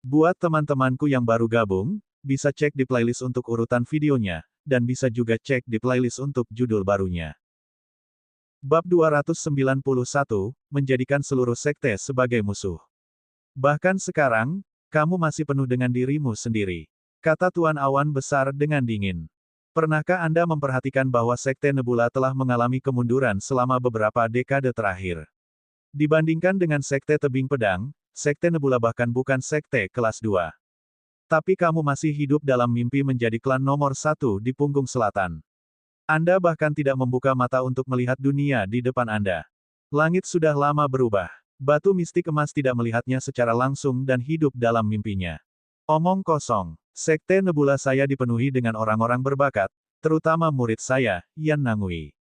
Buat teman-temanku yang baru gabung, bisa cek di playlist untuk urutan videonya, dan bisa juga cek di playlist untuk judul barunya. Bab 291, menjadikan seluruh sekte sebagai musuh. Bahkan sekarang, kamu masih penuh dengan dirimu sendiri, kata Tuan Awan Besar dengan dingin. Pernahkah Anda memperhatikan bahwa Sekte Nebula telah mengalami kemunduran selama beberapa dekade terakhir? Dibandingkan dengan Sekte Tebing Pedang, Sekte Nebula bahkan bukan Sekte kelas 2. Tapi kamu masih hidup dalam mimpi menjadi klan nomor 1 di punggung selatan. Anda bahkan tidak membuka mata untuk melihat dunia di depan Anda. Langit sudah lama berubah. Batu mistik emas tidak melihatnya secara langsung dan hidup dalam mimpinya. Omong kosong. Sekte Nebula saya dipenuhi dengan orang-orang berbakat, terutama murid saya, Yan Nangui.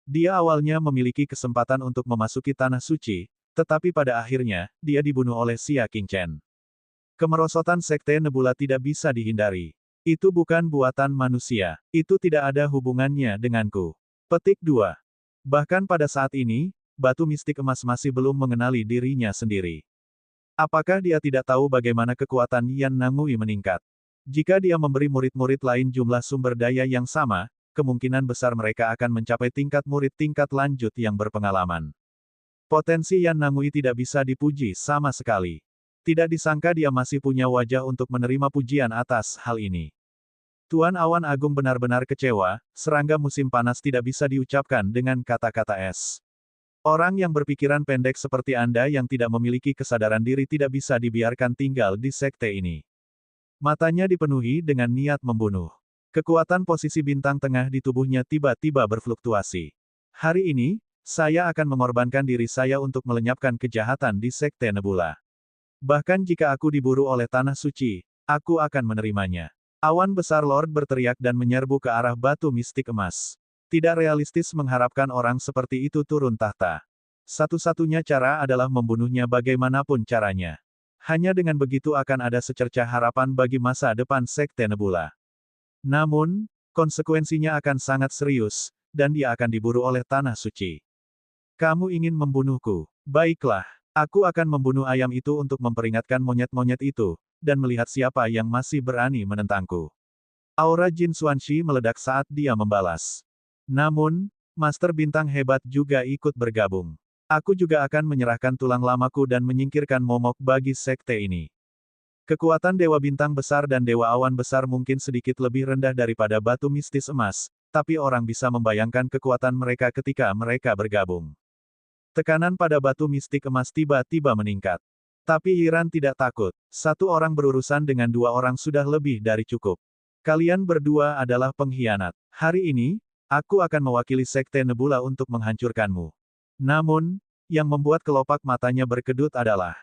Dia awalnya memiliki kesempatan untuk memasuki Tanah Suci, tetapi pada akhirnya, dia dibunuh oleh Xia Qingchen. Kemerosotan Sekte Nebula tidak bisa dihindari. Itu bukan buatan manusia. Itu tidak ada hubungannya denganku. Petik 2. Bahkan pada saat ini, batu mistik emas masih belum mengenali dirinya sendiri. Apakah dia tidak tahu bagaimana kekuatan Yan Nangui meningkat? Jika dia memberi murid-murid lain jumlah sumber daya yang sama, kemungkinan besar mereka akan mencapai tingkat murid tingkat lanjut yang berpengalaman. Potensi Yan Nangui tidak bisa dipuji sama sekali. Tidak disangka dia masih punya wajah untuk menerima pujian atas hal ini. Tuan Awan Agung benar-benar kecewa, serangga musim panas tidak bisa diucapkan dengan kata-kata es. Orang yang berpikiran pendek seperti Anda yang tidak memiliki kesadaran diri tidak bisa dibiarkan tinggal di sekte ini. Matanya dipenuhi dengan niat membunuh. Kekuatan posisi bintang tengah di tubuhnya tiba-tiba berfluktuasi. Hari ini, saya akan mengorbankan diri saya untuk melenyapkan kejahatan di Sekte Nebula. Bahkan jika aku diburu oleh Tanah Suci, aku akan menerimanya. Awan besar Lord berteriak dan menyerbu ke arah batu mistik emas. Tidak realistis mengharapkan orang seperti itu turun tahta. Satu-satunya cara adalah membunuhnya bagaimanapun caranya. Hanya dengan begitu akan ada secercah harapan bagi masa depan Sekte Nebula. Namun, konsekuensinya akan sangat serius, dan dia akan diburu oleh Tanah Suci. Kamu ingin membunuhku? Baiklah. Aku akan membunuh ayam itu untuk memperingatkan monyet-monyet itu, dan melihat siapa yang masih berani menentangku. Aura Jin Xuanxi meledak saat dia membalas. Namun, Master Bintang hebat juga ikut bergabung. Aku juga akan menyerahkan tulang lamaku dan menyingkirkan momok bagi sekte ini. Kekuatan Dewa Bintang Besar dan Dewa Awan Besar mungkin sedikit lebih rendah daripada batu mistis emas, tapi orang bisa membayangkan kekuatan mereka ketika mereka bergabung. Tekanan pada batu mistik emas tiba-tiba meningkat. Tapi Yiran tidak takut. Satu orang berurusan dengan dua orang sudah lebih dari cukup. Kalian berdua adalah pengkhianat. Hari ini, aku akan mewakili Sekte Nebula untuk menghancurkanmu. Namun, yang membuat kelopak matanya berkedut adalah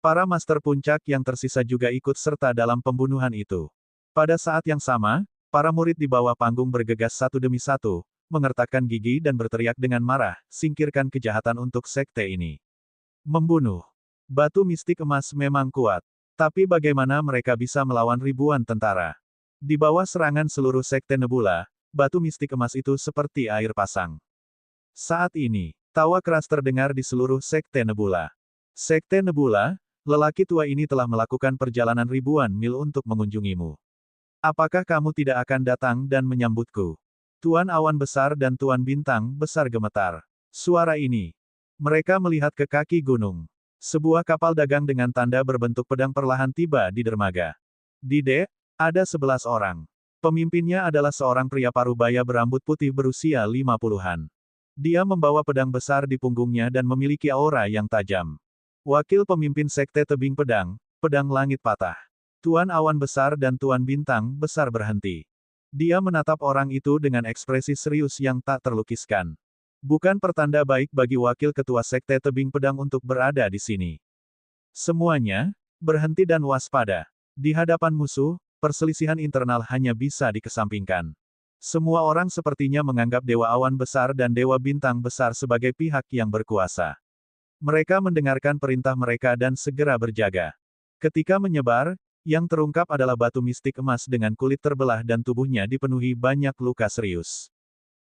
para Master Puncak yang tersisa juga ikut serta dalam pembunuhan itu. Pada saat yang sama, para murid di bawah panggung bergegas satu demi satu, mengertakkan gigi dan berteriak dengan marah, singkirkan kejahatan untuk sekte ini. Membunuh. Batu mistik emas memang kuat. Tapi bagaimana mereka bisa melawan ribuan tentara? Di bawah serangan seluruh Sekte Nebula, batu mistik emas itu seperti air pasang. Saat ini, tawa keras terdengar di seluruh Sekte Nebula. Sekte Nebula, lelaki tua ini telah melakukan perjalanan ribuan mil untuk mengunjungimu. Apakah kamu tidak akan datang dan menyambutku? Tuan Awan Besar dan Tuan Bintang Besar gemetar. Suara ini. Mereka melihat ke kaki gunung. Sebuah kapal dagang dengan tanda berbentuk pedang perlahan tiba di dermaga. Di dek, ada 11 orang. Pemimpinnya adalah seorang pria parubaya berambut putih berusia 50-an. Dia membawa pedang besar di punggungnya dan memiliki aura yang tajam. Wakil pemimpin Sekte Tebing Pedang, Pedang Langit Patah. Tuan Awan Besar dan Tuan Bintang Besar berhenti. Dia menatap orang itu dengan ekspresi serius yang tak terlukiskan. Bukan pertanda baik bagi wakil ketua Sekte Tebing Pedang untuk berada di sini. Semuanya, berhenti dan waspada. Di hadapan musuh, perselisihan internal hanya bisa dikesampingkan. Semua orang sepertinya menganggap Dewa Awan Besar dan Dewa Bintang Besar sebagai pihak yang berkuasa. Mereka mendengarkan perintah mereka dan segera berjaga. Ketika menyebar, yang terungkap adalah batu mistik emas dengan kulit terbelah dan tubuhnya dipenuhi banyak luka serius.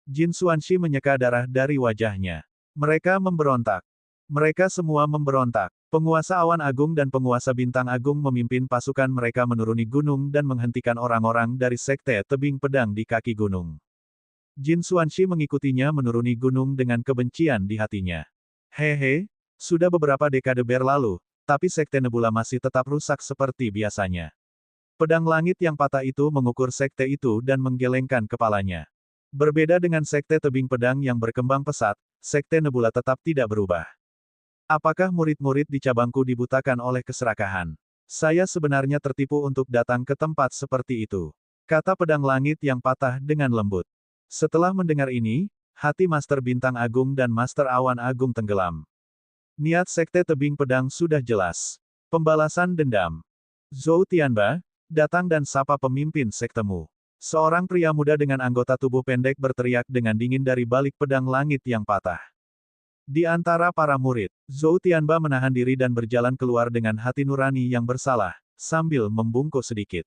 Jin Xuanxi menyeka darah dari wajahnya. Mereka memberontak. Mereka semua memberontak. Penguasa awan agung dan penguasa bintang agung memimpin pasukan mereka menuruni gunung dan menghentikan orang-orang dari sekte tebing pedang di kaki gunung. Jin Xuanxi mengikutinya menuruni gunung dengan kebencian di hatinya. Hehe, sudah beberapa dekade berlalu, tapi sekte Nebula masih tetap rusak seperti biasanya. Pedang langit yang patah itu mengukur sekte itu dan menggelengkan kepalanya. Berbeda dengan sekte tebing pedang yang berkembang pesat, sekte Nebula tetap tidak berubah. Apakah murid-murid di cabangku dibutakan oleh keserakahan? Saya sebenarnya tertipu untuk datang ke tempat seperti itu, kata pedang langit yang patah dengan lembut. Setelah mendengar ini, hati Master Bintang Agung dan Master Awan Agung tenggelam. Niat sekte tebing pedang sudah jelas. Pembalasan dendam. Zhou Tianba, datang dan sapa pemimpin sektemu. Seorang pria muda dengan anggota tubuh pendek berteriak dengan dingin dari balik pedang langit yang patah. Di antara para murid, Zhou Tianba menahan diri dan berjalan keluar dengan hati nurani yang bersalah, sambil membungkuk sedikit.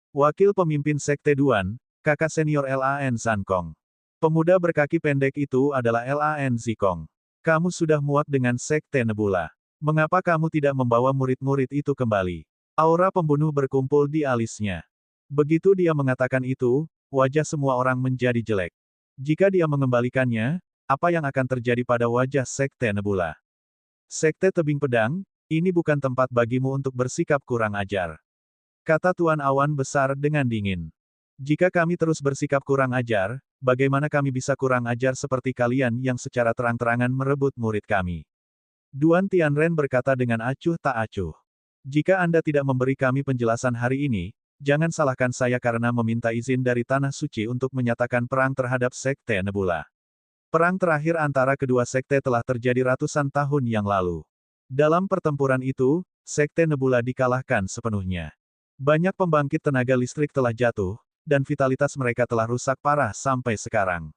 Wakil pemimpin Sekte Duan, kakak senior Lan Zankong. Pemuda berkaki pendek itu adalah Lan Zikong. Kamu sudah muak dengan Sekte Nebula. Mengapa kamu tidak membawa murid-murid itu kembali? Aura pembunuh berkumpul di alisnya. Begitu dia mengatakan itu, wajah semua orang menjadi jelek. Jika dia mengembalikannya, apa yang akan terjadi pada wajah Sekte Nebula? Sekte Tebing Pedang, ini bukan tempat bagimu untuk bersikap kurang ajar, kata Tuan Awan Besar dengan dingin. Jika kami terus bersikap kurang ajar, bagaimana kami bisa kurang ajar seperti kalian yang secara terang-terangan merebut murid kami? Duan Tianren berkata dengan acuh tak acuh. Jika Anda tidak memberi kami penjelasan hari ini, jangan salahkan saya karena meminta izin dari Tanah Suci untuk menyatakan perang terhadap Sekte Nebula. Perang terakhir antara kedua sekte telah terjadi ratusan tahun yang lalu. Dalam pertempuran itu, Sekte Nebula dikalahkan sepenuhnya. Banyak pembangkit tenaga listrik telah jatuh, dan vitalitas mereka telah rusak parah sampai sekarang.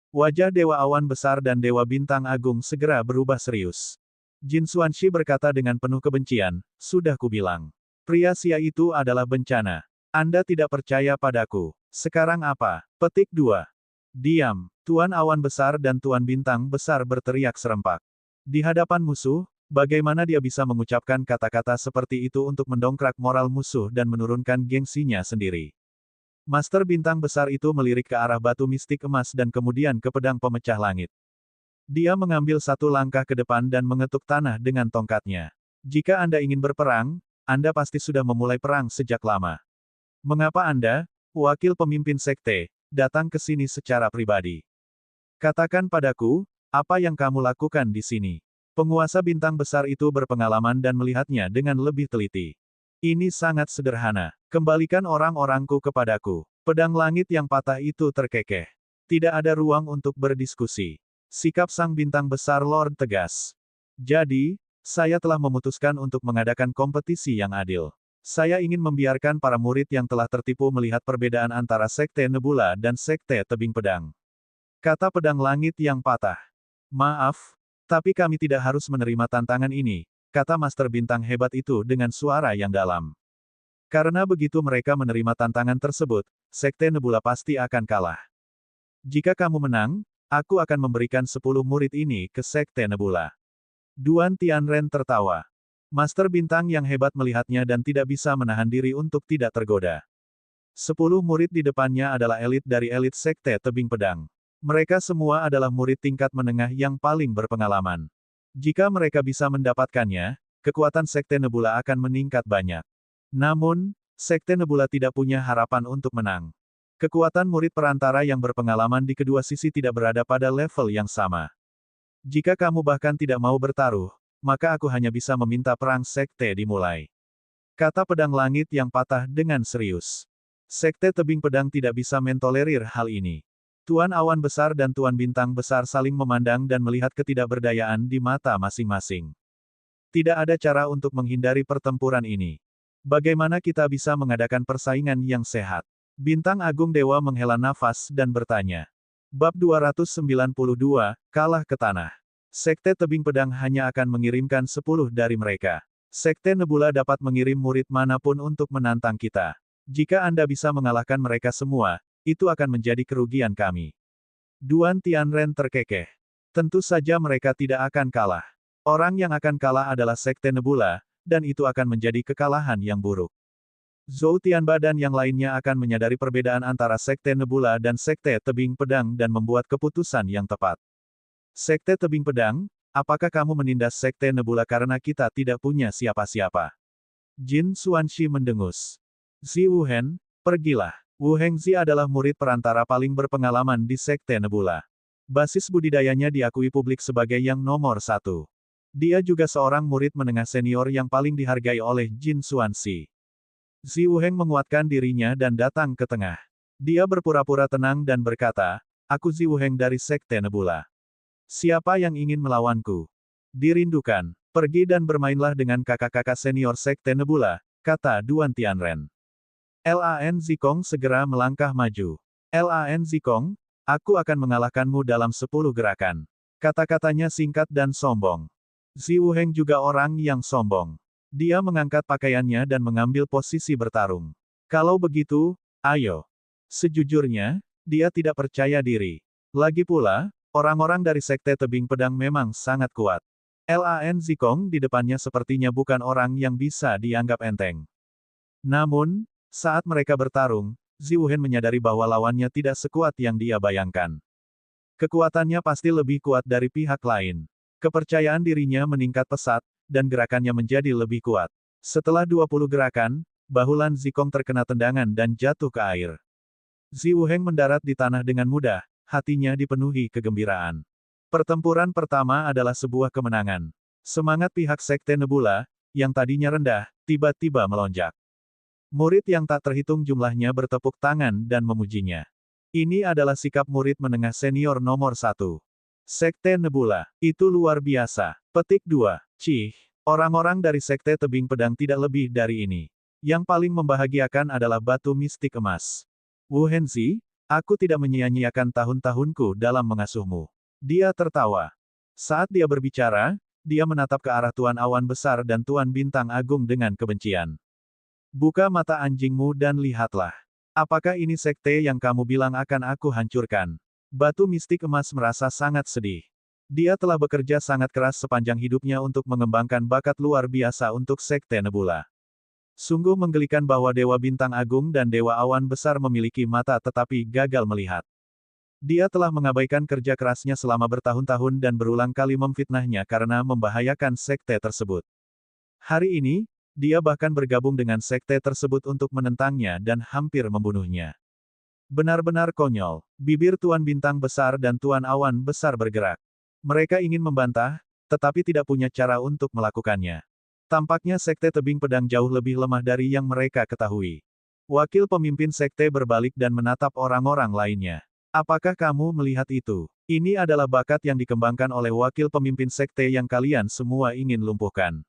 Wajah Dewa Awan Besar dan Dewa Bintang Agung segera berubah serius. Jin Xuanxi berkata dengan penuh kebencian, sudah kubilang. Pria sia itu adalah bencana. Anda tidak percaya padaku. Sekarang apa? Petik 2. Diam. Tuan Awan Besar dan Tuan Bintang Besar berteriak serempak. Di hadapan musuh, bagaimana dia bisa mengucapkan kata-kata seperti itu untuk mendongkrak moral musuh dan menurunkan gengsinya sendiri? Master Bintang Besar itu melirik ke arah batu mistik emas dan kemudian ke pedang pemecah langit. Dia mengambil satu langkah ke depan dan mengetuk tanah dengan tongkatnya. Jika Anda ingin berperang, Anda pasti sudah memulai perang sejak lama. Mengapa Anda, wakil pemimpin sekte, datang ke sini secara pribadi? Katakan padaku, apa yang kamu lakukan di sini? Penguasa bintang besar itu berpengalaman dan melihatnya dengan lebih teliti. Ini sangat sederhana. Kembalikan orang-orangku kepadaku. Pedang langit yang patah itu terkekeh. Tidak ada ruang untuk berdiskusi. Sikap sang bintang besar Lord tegas. Jadi, saya telah memutuskan untuk mengadakan kompetisi yang adil. Saya ingin membiarkan para murid yang telah tertipu melihat perbedaan antara Sekte Nebula dan Sekte Tebing Pedang. Kata pedang langit yang patah. Maaf, tapi kami tidak harus menerima tantangan ini, kata Master Bintang hebat itu dengan suara yang dalam. Karena begitu mereka menerima tantangan tersebut, Sekte Nebula pasti akan kalah. Jika kamu menang, aku akan memberikan 10 murid ini ke Sekte Nebula. Duan Tianren tertawa. Master Bintang yang hebat melihatnya dan tidak bisa menahan diri untuk tidak tergoda. 10 murid di depannya adalah elit dari elit Sekte Tebing Pedang. Mereka semua adalah murid tingkat menengah yang paling berpengalaman. Jika mereka bisa mendapatkannya, kekuatan Sekte Nebula akan meningkat banyak. Namun, Sekte Nebula tidak punya harapan untuk menang. Kekuatan murid perantara yang berpengalaman di kedua sisi tidak berada pada level yang sama. Jika kamu bahkan tidak mau bertaruh, maka aku hanya bisa meminta perang sekte dimulai. Kata pedang langit yang patah dengan serius. Sekte Tebing Pedang tidak bisa mentolerir hal ini. Tuan Awan Besar dan Tuan Bintang Besar saling memandang dan melihat ketidakberdayaan di mata masing-masing. Tidak ada cara untuk menghindari pertempuran ini. Bagaimana kita bisa mengadakan persaingan yang sehat? Bintang Agung Dewa menghela nafas dan bertanya. Bab 292, kalah ke tanah. Sekte Tebing Pedang hanya akan mengirimkan 10 dari mereka. Sekte Nebula dapat mengirim murid manapun untuk menantang kita. Jika Anda bisa mengalahkan mereka semua, itu akan menjadi kerugian kami. Duan Tianren terkekeh. Tentu saja mereka tidak akan kalah. Orang yang akan kalah adalah Sekte Nebula, dan itu akan menjadi kekalahan yang buruk. Zhou Tianba dan yang lainnya akan menyadari perbedaan antara Sekte Nebula dan Sekte Tebing Pedang dan membuat keputusan yang tepat. Sekte Tebing Pedang, apakah kamu menindas Sekte Nebula karena kita tidak punya siapa-siapa? Jin Xuanxi mendengus. Zi Wuhen, pergilah. Wu Hengzi adalah murid perantara paling berpengalaman di Sekte Nebula. Basis budidayanya diakui publik sebagai yang nomor 1. Dia juga seorang murid menengah senior yang paling dihargai oleh Jin Xuanxi. Zi Wuheng menguatkan dirinya dan datang ke tengah. Dia berpura-pura tenang dan berkata, "Aku Zi Wuheng dari Sekte Nebula. Siapa yang ingin melawanku? Dirindukan. Pergi dan bermainlah dengan kakak-kakak senior Sekte Nebula," kata Duan Tianren. Lan Zikong segera melangkah maju. Lan Zikong, aku akan mengalahkanmu dalam 10 gerakan. Kata-katanya singkat dan sombong. Zi Wuheng juga orang yang sombong. Dia mengangkat pakaiannya dan mengambil posisi bertarung. Kalau begitu, ayo. Sejujurnya, dia tidak percaya diri. Lagi pula, orang-orang dari Sekte Tebing Pedang memang sangat kuat. Lan Zikong di depannya sepertinya bukan orang yang bisa dianggap enteng. Namun, saat mereka bertarung, Zi Wuhen menyadari bahwa lawannya tidak sekuat yang dia bayangkan. Kekuatannya pasti lebih kuat dari pihak lain. Kepercayaan dirinya meningkat pesat, dan gerakannya menjadi lebih kuat. Setelah 20 gerakan, bahu Lan Zikong terkena tendangan dan jatuh ke air. Zi Wuheng mendarat di tanah dengan mudah, hatinya dipenuhi kegembiraan. Pertempuran pertama adalah sebuah kemenangan. Semangat pihak Sekte Nebula, yang tadinya rendah, tiba-tiba melonjak. Murid yang tak terhitung jumlahnya bertepuk tangan dan memujinya. Ini adalah sikap murid menengah senior nomor 1. Sekte Nebula, itu luar biasa. Petik 2. Cih, orang-orang dari Sekte Tebing Pedang tidak lebih dari ini. Yang paling membahagiakan adalah batu mistik emas. Wu Hengzi, aku tidak menyia-nyiakan tahun-tahunku dalam mengasuhmu. Dia tertawa. Saat dia berbicara, dia menatap ke arah Tuan Awan Besar dan Tuan Bintang Agung dengan kebencian. Buka mata anjingmu dan lihatlah. Apakah ini sekte yang kamu bilang akan aku hancurkan? Batu mistik emas merasa sangat sedih. Dia telah bekerja sangat keras sepanjang hidupnya untuk mengembangkan bakat luar biasa untuk Sekte Nebula. Sungguh menggelikan bahwa Dewa Bintang Agung dan Dewa Awan Besar memiliki mata tetapi gagal melihat. Dia telah mengabaikan kerja kerasnya selama bertahun-tahun dan berulang kali memfitnahnya karena membahayakan sekte tersebut. Hari ini, dia bahkan bergabung dengan sekte tersebut untuk menentangnya dan hampir membunuhnya. Benar-benar konyol. Bibir Tuan Bintang Besar dan Tuan Awan Besar bergerak. Mereka ingin membantah, tetapi tidak punya cara untuk melakukannya. Tampaknya Sekte Tebing Pedang jauh lebih lemah dari yang mereka ketahui. Wakil pemimpin sekte berbalik dan menatap orang-orang lainnya. Apakah kamu melihat itu? Ini adalah bakat yang dikembangkan oleh wakil pemimpin sekte yang kalian semua ingin lumpuhkan.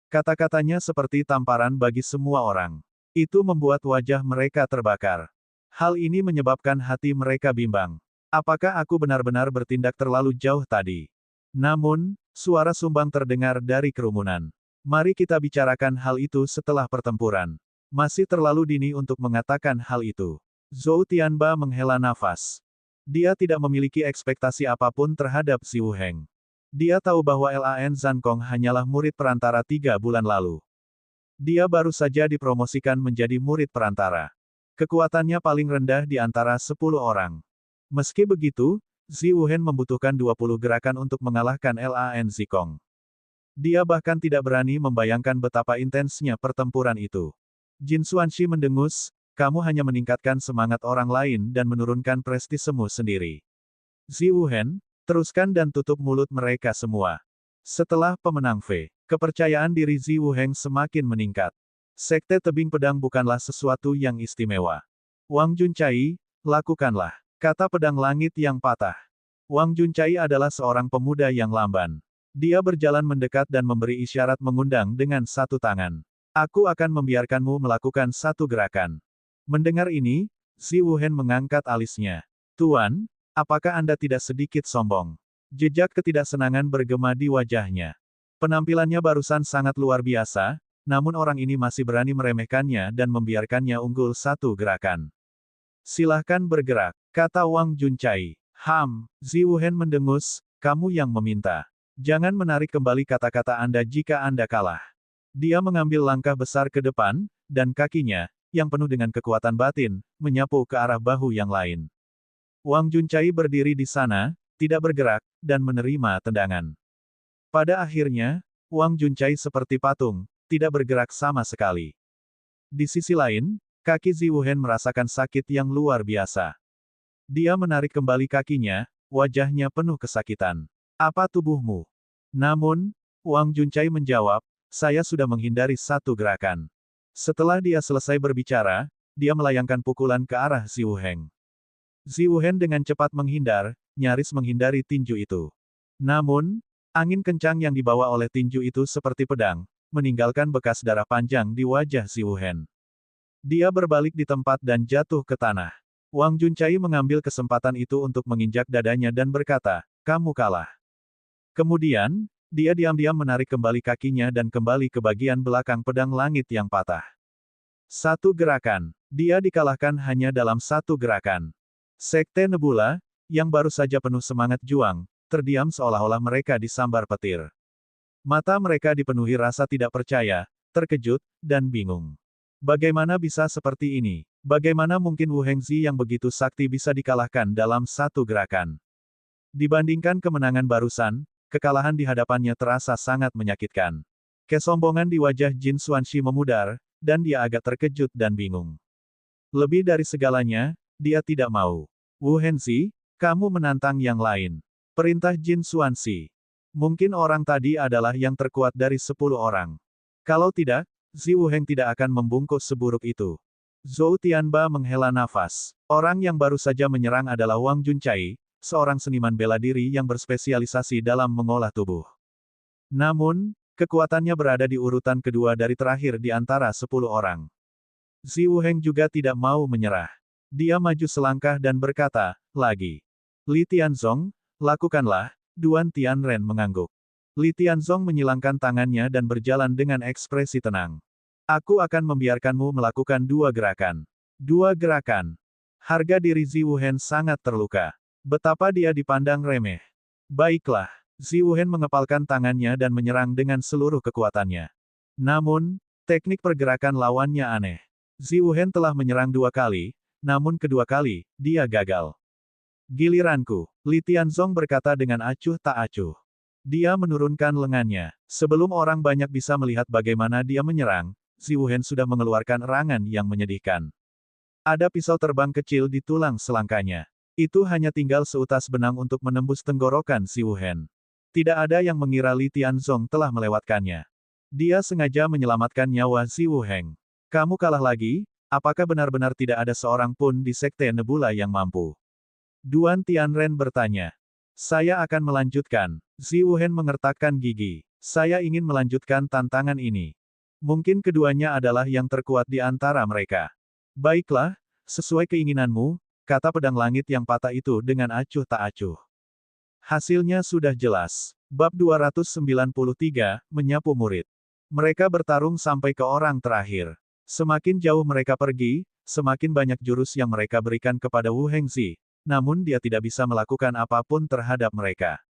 Kata-katanya seperti tamparan bagi semua orang. Itu membuat wajah mereka terbakar. Hal ini menyebabkan hati mereka bimbang. Apakah aku benar-benar bertindak terlalu jauh tadi? Namun, suara sumbang terdengar dari kerumunan. Mari kita bicarakan hal itu setelah pertempuran. Masih terlalu dini untuk mengatakan hal itu. Zhou Tianba menghela nafas. Dia tidak memiliki ekspektasi apapun terhadap Zi Wuheng. Dia tahu bahwa Lan Zankong hanyalah murid perantara 3 bulan lalu. Dia baru saja dipromosikan menjadi murid perantara. Kekuatannya paling rendah di antara 10 orang. Meski begitu, Zi Wuhen membutuhkan 20 gerakan untuk mengalahkan Lan Zikong. Dia bahkan tidak berani membayangkan betapa intensnya pertempuran itu. Jin Xuanxi mendengus, kamu hanya meningkatkan semangat orang lain dan menurunkan prestisemu sendiri. Zi Wuhen, teruskan dan tutup mulut mereka semua. Setelah pemenang V, kepercayaan diri Zi Wuheng semakin meningkat. Sekte Tebing Pedang bukanlah sesuatu yang istimewa. Wang Juncai, lakukanlah. Kata pedang langit yang patah. Wang Juncai adalah seorang pemuda yang lamban. Dia berjalan mendekat dan memberi isyarat mengundang dengan satu tangan. Aku akan membiarkanmu melakukan satu gerakan. Mendengar ini, Zi Wuhen mengangkat alisnya. Tuan, apakah Anda tidak sedikit sombong? Jejak ketidaksenangan bergema di wajahnya. Penampilannya barusan sangat luar biasa, namun orang ini masih berani meremehkannya dan membiarkannya unggul satu gerakan. Silahkan bergerak, kata Wang Juncai. Zi Wuhen mendengus, kamu yang meminta. Jangan menarik kembali kata-kata Anda jika Anda kalah. Dia mengambil langkah besar ke depan, dan kakinya, yang penuh dengan kekuatan batin, menyapu ke arah bahu yang lain. Wang Juncai berdiri di sana, tidak bergerak, dan menerima tendangan. Pada akhirnya, Wang Juncai seperti patung, tidak bergerak sama sekali. Di sisi lain, kaki Ziwuhen merasakan sakit yang luar biasa. Dia menarik kembali kakinya, wajahnya penuh kesakitan. Apa tubuhmu? Namun, Wang Juncai menjawab, saya sudah menghindari satu gerakan. Setelah dia selesai berbicara, dia melayangkan pukulan ke arah Ziwuhen. Ziwuhen dengan cepat menghindar, nyaris menghindari tinju itu. Namun, angin kencang yang dibawa oleh tinju itu seperti pedang, meninggalkan bekas darah panjang di wajah Ziwuhen. Dia berbalik di tempat dan jatuh ke tanah. Wang Juncai mengambil kesempatan itu untuk menginjak dadanya dan berkata, kamu kalah. Kemudian, dia diam-diam menarik kembali kakinya dan kembali ke bagian belakang pedang langit yang patah. Satu gerakan. Dia dikalahkan hanya dalam satu gerakan. Sekte Nebula, yang baru saja penuh semangat juang, terdiam seolah-olah mereka disambar petir. Mata mereka dipenuhi rasa tidak percaya, terkejut, dan bingung. Bagaimana bisa seperti ini? Bagaimana mungkin Wu Hengzi yang begitu sakti bisa dikalahkan dalam satu gerakan? Dibandingkan kemenangan barusan, kekalahan di hadapannya terasa sangat menyakitkan. Kesombongan di wajah Jin Xuanxi memudar, dan dia agak terkejut dan bingung. Lebih dari segalanya, dia tidak mau. Wu Hengzi, kamu menantang yang lain. Perintah Jin Xuanxi. Mungkin orang tadi adalah yang terkuat dari 10 orang. Kalau tidak, Ziwuhen tidak akan membungkuk seburuk itu. Zhou Tianba menghela nafas. Orang yang baru saja menyerang adalah Wang Juncai, seorang seniman bela diri yang berspesialisasi dalam mengolah tubuh. Namun, kekuatannya berada di urutan kedua dari terakhir di antara 10 orang. Ziwuhen juga tidak mau menyerah. Dia maju selangkah dan berkata, lagi. Li Tianzong, lakukanlah. Duan Tianren mengangguk. Li Tianzong menyilangkan tangannya dan berjalan dengan ekspresi tenang. Aku akan membiarkanmu melakukan 2 gerakan. 2 gerakan. Harga diri Ziwuhen sangat terluka. Betapa dia dipandang remeh. Baiklah. Ziwuhen mengepalkan tangannya dan menyerang dengan seluruh kekuatannya. Namun, teknik pergerakan lawannya aneh. Ziwuhen telah menyerang 2 kali, namun kedua kali, dia gagal. Giliranku, Li Tianzong berkata dengan acuh tak acuh. Dia menurunkan lengannya. Sebelum orang banyak bisa melihat bagaimana dia menyerang, Ziwuhen sudah mengeluarkan erangan yang menyedihkan. Ada pisau terbang kecil di tulang selangkanya. Itu hanya tinggal seutas benang untuk menembus tenggorokan Ziwuhen. Tidak ada yang mengira Li Tianzong telah melewatkannya. Dia sengaja menyelamatkan nyawa Ziwuhen. Kamu kalah lagi? Apakah benar-benar tidak ada seorang pun di Sekte Nebula yang mampu? Duan Tianren bertanya. Saya akan melanjutkan. Ziwuhen mengertakkan gigi. Saya ingin melanjutkan tantangan ini. Mungkin keduanya adalah yang terkuat di antara mereka. Baiklah, sesuai keinginanmu, kata pedang langit yang patah itu dengan acuh tak acuh. Hasilnya sudah jelas. Bab 293, menyapu murid. Mereka bertarung sampai ke orang terakhir. Semakin jauh mereka pergi, semakin banyak jurus yang mereka berikan kepada Wu Hengzi, namun dia tidak bisa melakukan apapun terhadap mereka.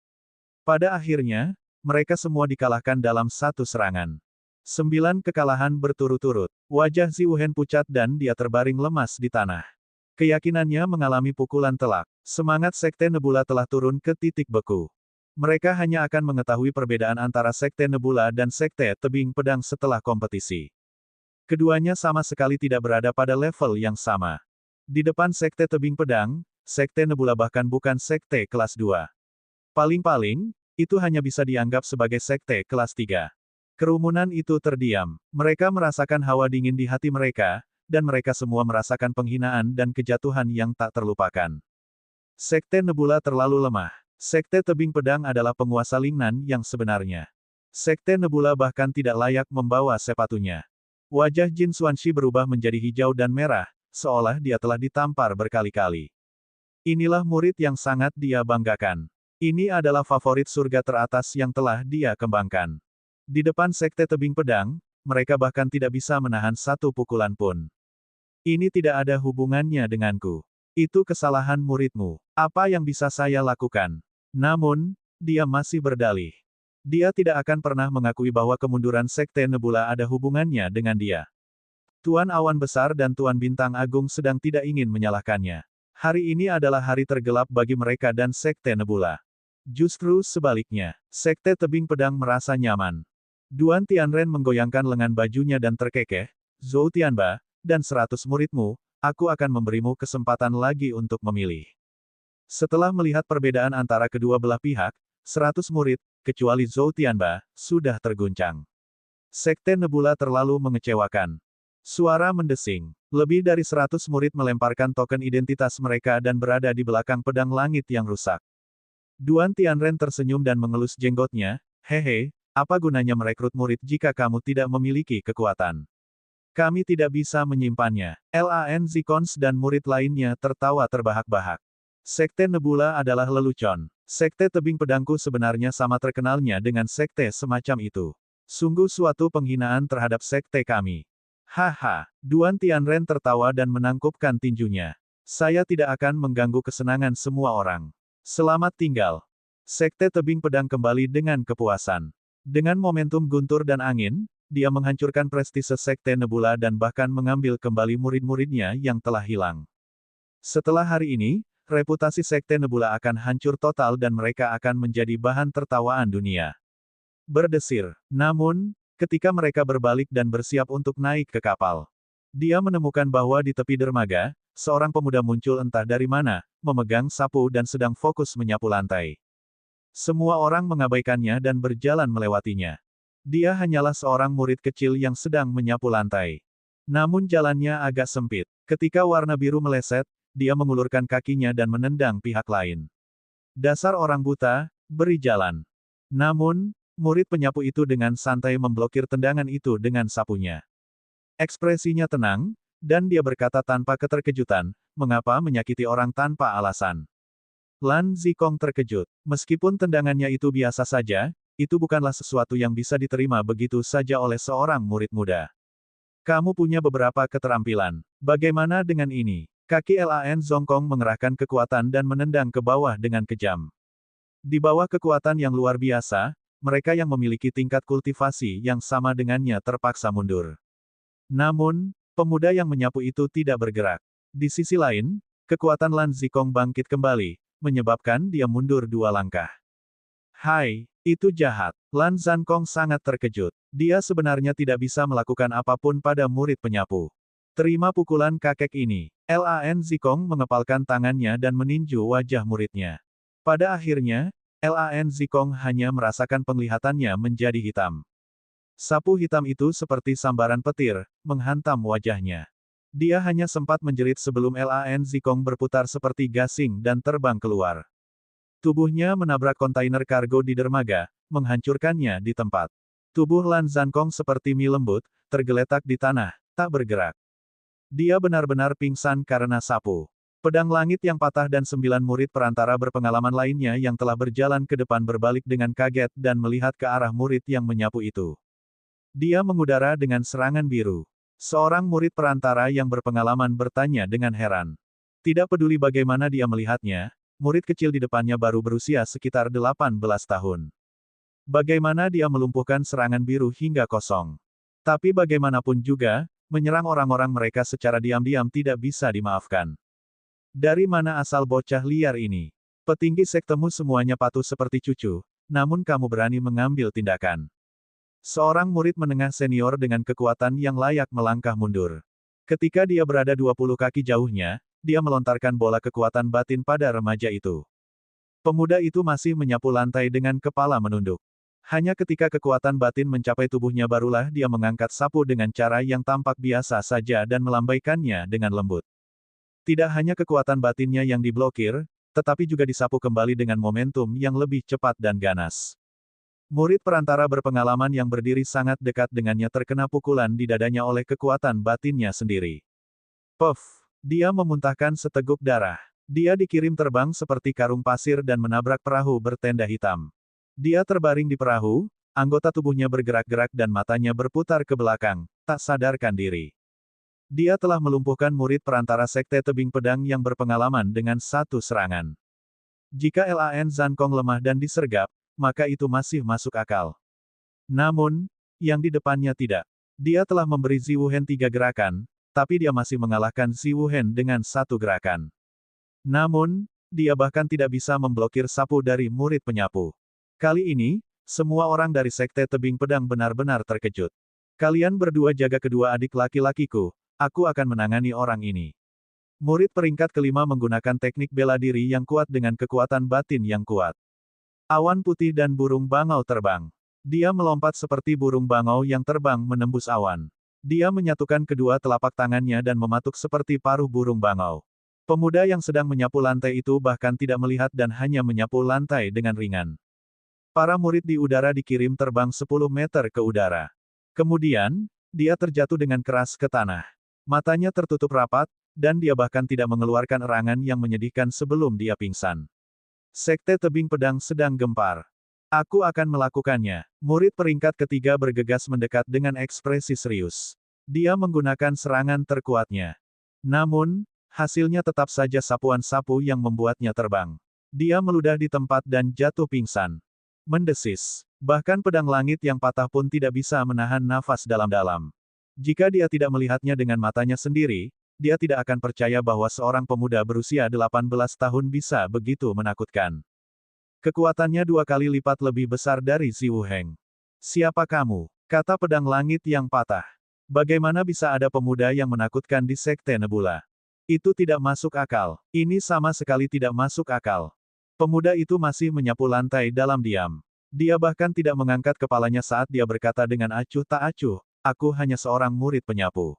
Pada akhirnya, mereka semua dikalahkan dalam satu serangan. 9 kekalahan berturut-turut. Wajah Ziwuhen pucat dan dia terbaring lemas di tanah. Keyakinannya mengalami pukulan telak. Semangat Sekte Nebula telah turun ke titik beku. Mereka hanya akan mengetahui perbedaan antara Sekte Nebula dan Sekte Tebing Pedang setelah kompetisi. Keduanya sama sekali tidak berada pada level yang sama. Di depan Sekte Tebing Pedang, Sekte Nebula bahkan bukan Sekte kelas 2. Paling-paling, itu hanya bisa dianggap sebagai Sekte kelas 3. Kerumunan itu terdiam. Mereka merasakan hawa dingin di hati mereka, dan mereka semua merasakan penghinaan dan kejatuhan yang tak terlupakan. Sekte Nebula terlalu lemah. Sekte Tebing Pedang adalah penguasa Lingnan yang sebenarnya. Sekte Nebula bahkan tidak layak membawa sepatunya. Wajah Jin Xuanxi berubah menjadi hijau dan merah, seolah dia telah ditampar berkali-kali. Inilah murid yang sangat dia banggakan. Ini adalah favorit surga teratas yang telah dia kembangkan. Di depan Sekte Tebing Pedang, mereka bahkan tidak bisa menahan satu pukulan pun. Ini tidak ada hubungannya denganku. Itu kesalahan muridmu. Apa yang bisa saya lakukan? Namun, dia masih berdalih. Dia tidak akan pernah mengakui bahwa kemunduran Sekte Nebula ada hubungannya dengan dia. Tuan Awan Besar dan Tuan Bintang Agung sedang tidak ingin menyalahkannya. Hari ini adalah hari tergelap bagi mereka dan Sekte Nebula. Justru sebaliknya, Sekte Tebing Pedang merasa nyaman. Duan Tianren menggoyangkan lengan bajunya dan terkekeh, Zhou Tianba, dan 100 muridmu, aku akan memberimu kesempatan lagi untuk memilih. Setelah melihat perbedaan antara kedua belah pihak, 100 murid, kecuali Zhou Tianba, sudah terguncang. Sekte Nebula terlalu mengecewakan. Suara mendesing. Lebih dari 100 murid melemparkan token identitas mereka dan berada di belakang pedang langit yang rusak. Duan Tianren tersenyum dan mengelus jenggotnya, hehe, apa gunanya merekrut murid jika kamu tidak memiliki kekuatan? Kami tidak bisa menyimpannya. Lan Zikons dan murid lainnya tertawa terbahak-bahak. Sekte Nebula adalah lelucon. Sekte Tebing Pedangku sebenarnya sama terkenalnya dengan sekte semacam itu. Sungguh suatu penghinaan terhadap sekte kami. Haha, Duan Tianren tertawa dan menangkupkan tinjunya. Saya tidak akan mengganggu kesenangan semua orang. Selamat tinggal. Sekte Tebing Pedang kembali dengan kepuasan. Dengan momentum guntur dan angin, dia menghancurkan prestise Sekte Nebula dan bahkan mengambil kembali murid-muridnya yang telah hilang. Setelah hari ini, reputasi Sekte Nebula akan hancur total dan mereka akan menjadi bahan tertawaan dunia. Berdesir. Namun, ketika mereka berbalik dan bersiap untuk naik ke kapal, dia menemukan bahwa di tepi dermaga, seorang pemuda muncul entah dari mana, memegang sapu dan sedang fokus menyapu lantai. Semua orang mengabaikannya dan berjalan melewatinya. Dia hanyalah seorang murid kecil yang sedang menyapu lantai. Namun jalannya agak sempit. Ketika warna biru meleset, dia mengulurkan kakinya dan menendang pihak lain. Dasar orang buta, beri jalan. Namun, murid penyapu itu dengan santai memblokir tendangan itu dengan sapunya. Ekspresinya tenang, dan dia berkata tanpa keterkejutan, mengapa menyakiti orang tanpa alasan. Lan Zikong terkejut. Meskipun tendangannya itu biasa saja, itu bukanlah sesuatu yang bisa diterima begitu saja oleh seorang murid muda. Kamu punya beberapa keterampilan. Bagaimana dengan ini? Kaki Lan Zongkong mengerahkan kekuatan dan menendang ke bawah dengan kejam. Di bawah kekuatan yang luar biasa, mereka yang memiliki tingkat kultivasi yang sama dengannya terpaksa mundur. Namun, pemuda yang menyapu itu tidak bergerak. Di sisi lain, kekuatan Lan Zikong bangkit kembali, menyebabkan dia mundur 2 langkah. Hai, itu jahat. Lan Zankong sangat terkejut. Dia sebenarnya tidak bisa melakukan apapun pada murid penyapu. Terima pukulan kakek ini. Lan Zikong mengepalkan tangannya dan meninju wajah muridnya. Pada akhirnya, Lan Zikong hanya merasakan penglihatannya menjadi hitam. Sapu hitam itu seperti sambaran petir, menghantam wajahnya. Dia hanya sempat menjerit sebelum Lan Zikong berputar seperti gasing dan terbang keluar. Tubuhnya menabrak kontainer kargo di dermaga, menghancurkannya di tempat. Tubuh Lan Zankong seperti mie lembut, tergeletak di tanah, tak bergerak. Dia benar-benar pingsan karena sapu. Pedang langit yang patah dan 9 murid perantara berpengalaman lainnya yang telah berjalan ke depan berbalik dengan kaget dan melihat ke arah murid yang menyapu itu. Dia mengudara dengan serangan biru. Seorang murid perantara yang berpengalaman bertanya dengan heran. Tidak peduli bagaimana dia melihatnya, murid kecil di depannya baru berusia sekitar 18 tahun. Bagaimana dia melumpuhkan serangan biru hingga kosong. Tapi bagaimanapun juga, menyerang orang-orang mereka secara diam-diam tidak bisa dimaafkan. Dari mana asal bocah liar ini? Petinggi sektemu semuanya patuh seperti cucu, namun kamu berani mengambil tindakan. Seorang murid menengah senior dengan kekuatan yang layak melangkah mundur. Ketika dia berada 20 kaki jauhnya, dia melontarkan bola kekuatan batin pada remaja itu. Pemuda itu masih menyapu lantai dengan kepala menunduk. Hanya ketika kekuatan batin mencapai tubuhnya barulah dia mengangkat sapu dengan cara yang tampak biasa saja dan melambaikannya dengan lembut. Tidak hanya kekuatan batinnya yang diblokir, tetapi juga disapu kembali dengan momentum yang lebih cepat dan ganas. Murid perantara berpengalaman yang berdiri sangat dekat dengannya terkena pukulan di dadanya oleh kekuatan batinnya sendiri. Puff! Dia memuntahkan seteguk darah. Dia dikirim terbang seperti karung pasir dan menabrak perahu bertenda hitam. Dia terbaring di perahu, anggota tubuhnya bergerak-gerak dan matanya berputar ke belakang, tak sadarkan diri. Dia telah melumpuhkan murid perantara Sekte Tebing Pedang yang berpengalaman dengan satu serangan. Jika Lan Zankong lemah dan disergap, maka itu masih masuk akal. Namun, yang di depannya tidak. Dia telah memberi Ziwuhen 3 gerakan, tapi dia masih mengalahkan Ziwuhen dengan 1 gerakan. Namun, dia bahkan tidak bisa memblokir sapu dari murid penyapu. Kali ini, semua orang dari Sekte Tebing Pedang benar-benar terkejut. Kalian berdua jaga kedua adik laki-lakiku, aku akan menangani orang ini. Murid peringkat kelima menggunakan teknik bela diri yang kuat dengan kekuatan batin yang kuat. Awan putih dan burung bangau terbang. Dia melompat seperti burung bangau yang terbang menembus awan. Dia menyatukan kedua telapak tangannya dan mematuk seperti paruh burung bangau. Pemuda yang sedang menyapu lantai itu bahkan tidak melihat dan hanya menyapu lantai dengan ringan. Para murid di udara dikirim terbang 10 meter ke udara. Kemudian, dia terjatuh dengan keras ke tanah. Matanya tertutup rapat, dan dia bahkan tidak mengeluarkan erangan yang menyedihkan sebelum dia pingsan. Sekte Tebing Pedang sedang gempar. Aku akan melakukannya. Murid peringkat ketiga bergegas mendekat dengan ekspresi serius. Dia menggunakan serangan terkuatnya. Namun, hasilnya tetap saja sapuan sapu yang membuatnya terbang. Dia meludah di tempat dan jatuh pingsan. Mendesis. Bahkan pedang langit yang patah pun tidak bisa menahan nafas dalam-dalam. Jika dia tidak melihatnya dengan matanya sendiri, dia tidak akan percaya bahwa seorang pemuda berusia 18 tahun bisa begitu menakutkan. Kekuatannya 2 kali lipat lebih besar dari Ziwuhen. Siapa kamu? Kata pedang langit yang patah. Bagaimana bisa ada pemuda yang menakutkan di Sekte Nebula? Itu tidak masuk akal. Ini sama sekali tidak masuk akal. Pemuda itu masih menyapu lantai dalam diam. Dia bahkan tidak mengangkat kepalanya saat dia berkata dengan acuh tak acuh, aku hanya seorang murid penyapu.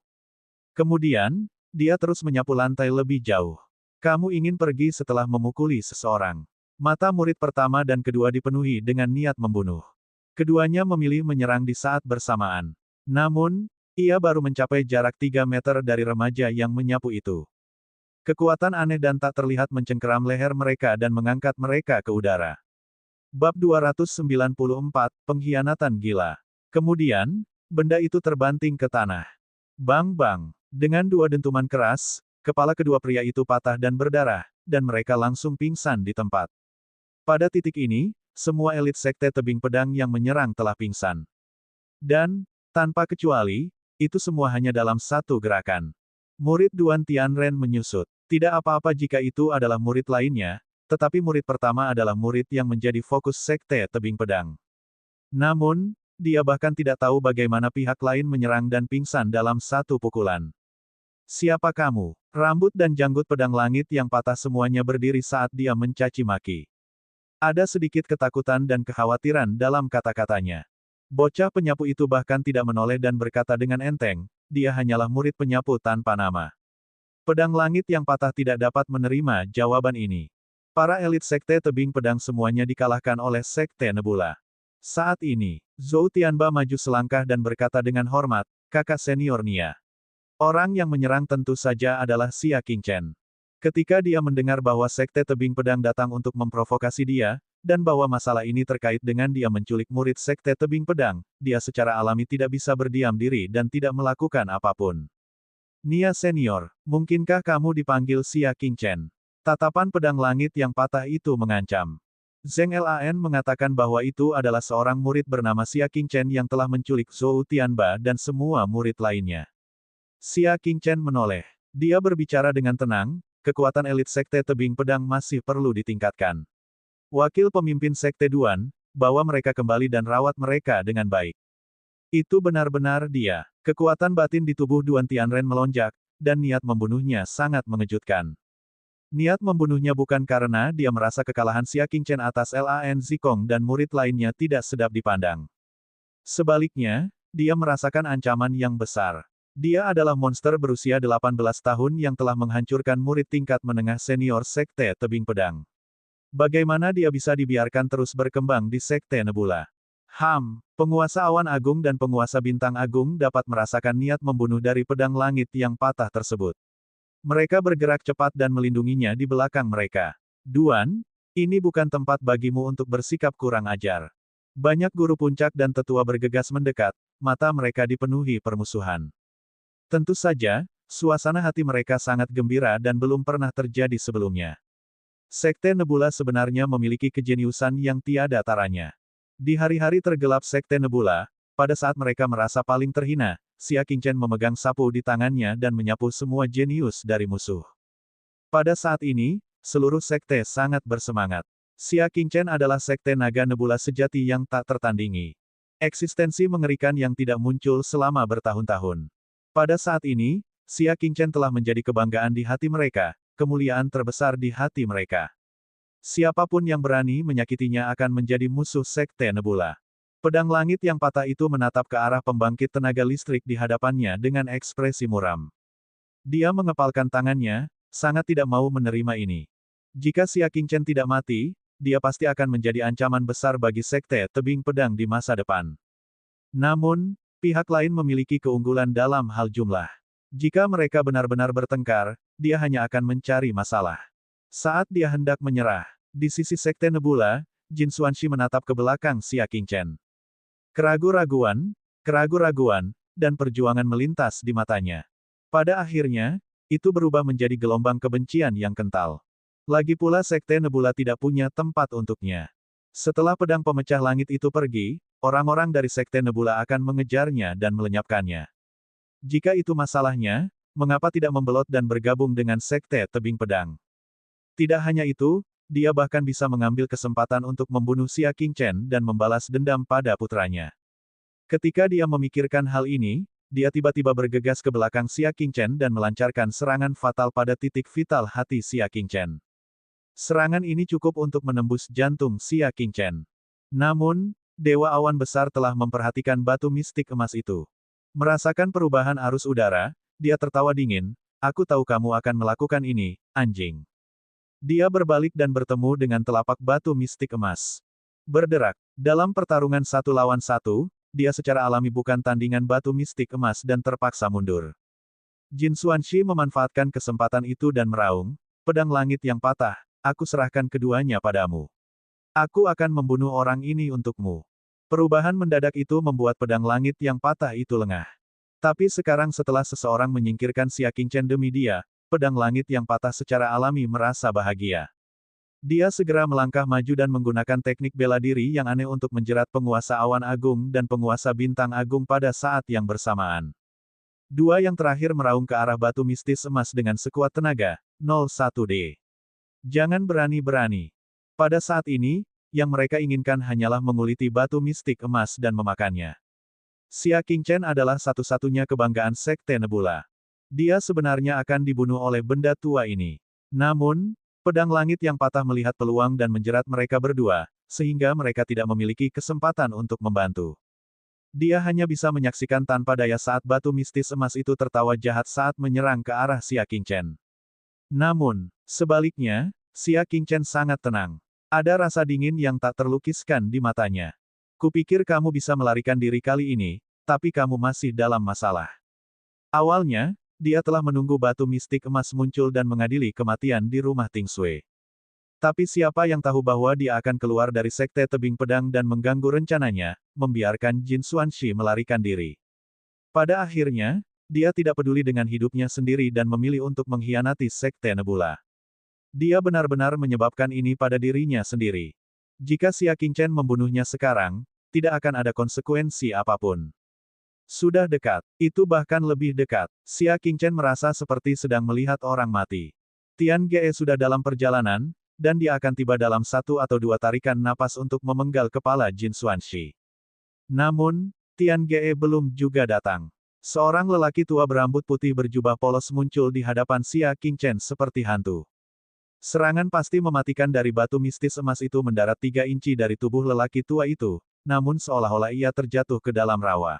Kemudian, dia terus menyapu lantai lebih jauh. Kamu ingin pergi setelah memukuli seseorang. Mata murid pertama dan kedua dipenuhi dengan niat membunuh. Keduanya memilih menyerang di saat bersamaan. Namun, ia baru mencapai jarak 3 meter dari remaja yang menyapu itu. Kekuatan aneh dan tak terlihat mencengkeram leher mereka dan mengangkat mereka ke udara. Bab 294, Pengkhianatan Gila. Kemudian, benda itu terbanting ke tanah. Bang-bang. Dengan 2 dentuman keras, kepala kedua pria itu patah dan berdarah, dan mereka langsung pingsan di tempat. Pada titik ini, semua elit Sekte Tebing Pedang yang menyerang telah pingsan. Dan, tanpa kecuali, itu semua hanya dalam 1 gerakan. Murid Duan Tianren menyusut. Tidak apa-apa jika itu adalah murid lainnya, tetapi murid pertama adalah murid yang menjadi fokus Sekte Tebing Pedang. Namun, dia bahkan tidak tahu bagaimana pihak lain menyerang dan pingsan dalam 1 pukulan. Siapa kamu? Rambut dan janggut pedang langit yang patah semuanya berdiri saat dia mencaci maki. Ada sedikit ketakutan dan kekhawatiran dalam kata-katanya. Bocah penyapu itu bahkan tidak menoleh dan berkata dengan enteng, dia hanyalah murid penyapu tanpa nama. Pedang langit yang patah tidak dapat menerima jawaban ini. Para elit Sekte Tebing Pedang semuanya dikalahkan oleh Sekte Nebula. Saat ini, Zhou Tianba maju selangkah dan berkata dengan hormat, kakak senior Nia. Orang yang menyerang tentu saja adalah Xia Qingchen. Ketika dia mendengar bahwa Sekte Tebing Pedang datang untuk memprovokasi dia, dan bahwa masalah ini terkait dengan dia menculik murid Sekte Tebing Pedang, dia secara alami tidak bisa berdiam diri dan tidak melakukan apapun. Nia senior, mungkinkah kamu dipanggil Xia Qingchen? Tatapan pedang langit yang patah itu mengancam. Zheng Lan mengatakan bahwa itu adalah seorang murid bernama Xia Qingchen yang telah menculik Zhou Tianba dan semua murid lainnya. Xia Qingchen menoleh. Dia berbicara dengan tenang, kekuatan elit Sekte Tebing Pedang masih perlu ditingkatkan. Wakil pemimpin Sekte Duan, bawa mereka kembali dan rawat mereka dengan baik. Itu benar-benar dia. Kekuatan batin di tubuh Duan Tianren melonjak, dan niat membunuhnya sangat mengejutkan. Niat membunuhnya bukan karena dia merasa kekalahan Xia Qingchen atas Lan Zikong dan murid lainnya tidak sedap dipandang. Sebaliknya, dia merasakan ancaman yang besar. Dia adalah monster berusia 18 tahun yang telah menghancurkan murid tingkat menengah senior Sekte Tebing Pedang. Bagaimana dia bisa dibiarkan terus berkembang di Sekte Nebula? Penguasa awan agung dan penguasa bintang agung dapat merasakan niat membunuh dari pedang langit yang patah tersebut. Mereka bergerak cepat dan melindunginya di belakang mereka. Duan, ini bukan tempat bagimu untuk bersikap kurang ajar. Banyak guru puncak dan tetua bergegas mendekat, mata mereka dipenuhi permusuhan. Tentu saja, suasana hati mereka sangat gembira dan belum pernah terjadi sebelumnya. Sekte Nebula sebenarnya memiliki kejeniusan yang tiada taranya. Di hari-hari tergelap Sekte Nebula, pada saat mereka merasa paling terhina, Xia Qingchen memegang sapu di tangannya dan menyapu semua jenius dari musuh. Pada saat ini, seluruh sekte sangat bersemangat. Xia Qingchen adalah Sekte Naga Nebula sejati yang tak tertandingi. Eksistensi mengerikan yang tidak muncul selama bertahun-tahun. Pada saat ini, Xia Qingchen telah menjadi kebanggaan di hati mereka, kemuliaan terbesar di hati mereka. Siapapun yang berani menyakitinya akan menjadi musuh Sekte Nebula. Pedang langit yang patah itu menatap ke arah pembangkit tenaga listrik di hadapannya dengan ekspresi muram. Dia mengepalkan tangannya, sangat tidak mau menerima ini. Jika Xia Qingchen tidak mati, dia pasti akan menjadi ancaman besar bagi Sekte Tebing Pedang di masa depan. Namun, pihak lain memiliki keunggulan dalam hal jumlah. Jika mereka benar-benar bertengkar, dia hanya akan mencari masalah. Saat dia hendak menyerah, di sisi Sekte Nebula, Jin Xuanxi menatap ke belakang Xia Qingchen. Keraguan-raguan, dan perjuangan melintas di matanya. Pada akhirnya, itu berubah menjadi gelombang kebencian yang kental. Lagi pula Sekte Nebula tidak punya tempat untuknya. Setelah pedang pemecah langit itu pergi, orang-orang dari Sekte Nebula akan mengejarnya dan melenyapkannya. Jika itu masalahnya, mengapa tidak membelot dan bergabung dengan Sekte Tebing Pedang? Tidak hanya itu, dia bahkan bisa mengambil kesempatan untuk membunuh Xia Qingchen dan membalas dendam pada putranya. Ketika dia memikirkan hal ini, dia tiba-tiba bergegas ke belakang Xia Qingchen dan melancarkan serangan fatal pada titik vital hati Xia Qingchen. Serangan ini cukup untuk menembus jantung Xia Qingchen. Namun, Dewa Awan Besar telah memperhatikan batu mistik emas itu. Merasakan perubahan arus udara, dia tertawa dingin, "Aku tahu kamu akan melakukan ini, anjing." Dia berbalik dan bertemu dengan telapak batu mistik emas. Berderak. Dalam pertarungan 1 lawan 1, dia secara alami bukan tandingan batu mistik emas dan terpaksa mundur. Jin Xuanxi memanfaatkan kesempatan itu dan meraung, "Pedang langit yang patah, aku serahkan keduanya padamu. Aku akan membunuh orang ini untukmu." Perubahan mendadak itu membuat pedang langit yang patah itu lengah. Tapi sekarang setelah seseorang menyingkirkan Xia Qingchen demi dia, pedang langit yang patah secara alami merasa bahagia. Dia segera melangkah maju dan menggunakan teknik bela diri yang aneh untuk menjerat penguasa awan agung dan penguasa bintang agung pada saat yang bersamaan. Dua yang terakhir meraung ke arah batu mistis emas dengan sekuat tenaga, 01D. Jangan berani-berani. Pada saat ini, yang mereka inginkan hanyalah menguliti batu mistik emas dan memakannya. Xia Qingchen adalah satu-satunya kebanggaan Sekte Nebula. Dia sebenarnya akan dibunuh oleh benda tua ini. Namun, pedang langit yang patah melihat peluang dan menjerat mereka berdua, sehingga mereka tidak memiliki kesempatan untuk membantu. Dia hanya bisa menyaksikan tanpa daya saat batu mistis emas itu tertawa jahat saat menyerang ke arah Xia Qingchen. Namun, sebaliknya, Xia Qingchen sangat tenang. Ada rasa dingin yang tak terlukiskan di matanya. "Kupikir kamu bisa melarikan diri kali ini, tapi kamu masih dalam masalah." Awalnya, dia telah menunggu batu mistik emas muncul dan mengadili kematian di rumah Ting Sui. Tapi siapa yang tahu bahwa dia akan keluar dari Sekte Tebing Pedang dan mengganggu rencananya, membiarkan Jin Xuanxi melarikan diri. Pada akhirnya, dia tidak peduli dengan hidupnya sendiri dan memilih untuk mengkhianati Sekte Nebula. Dia benar-benar menyebabkan ini pada dirinya sendiri. Jika Xia Qingchen membunuhnya sekarang, tidak akan ada konsekuensi apapun. Sudah dekat. Itu bahkan lebih dekat. Xia Qingchen merasa seperti sedang melihat orang mati. Tian Ge sudah dalam perjalanan, dan dia akan tiba dalam 1 atau 2 tarikan napas untuk memenggal kepala Jin Xuanxi. Namun, Tian Ge belum juga datang. Seorang lelaki tua berambut putih berjubah polos muncul di hadapan Xia Qingchen seperti hantu. Serangan pasti mematikan dari batu mistis emas itu mendarat 3 inci dari tubuh lelaki tua itu, namun seolah-olah ia terjatuh ke dalam rawa.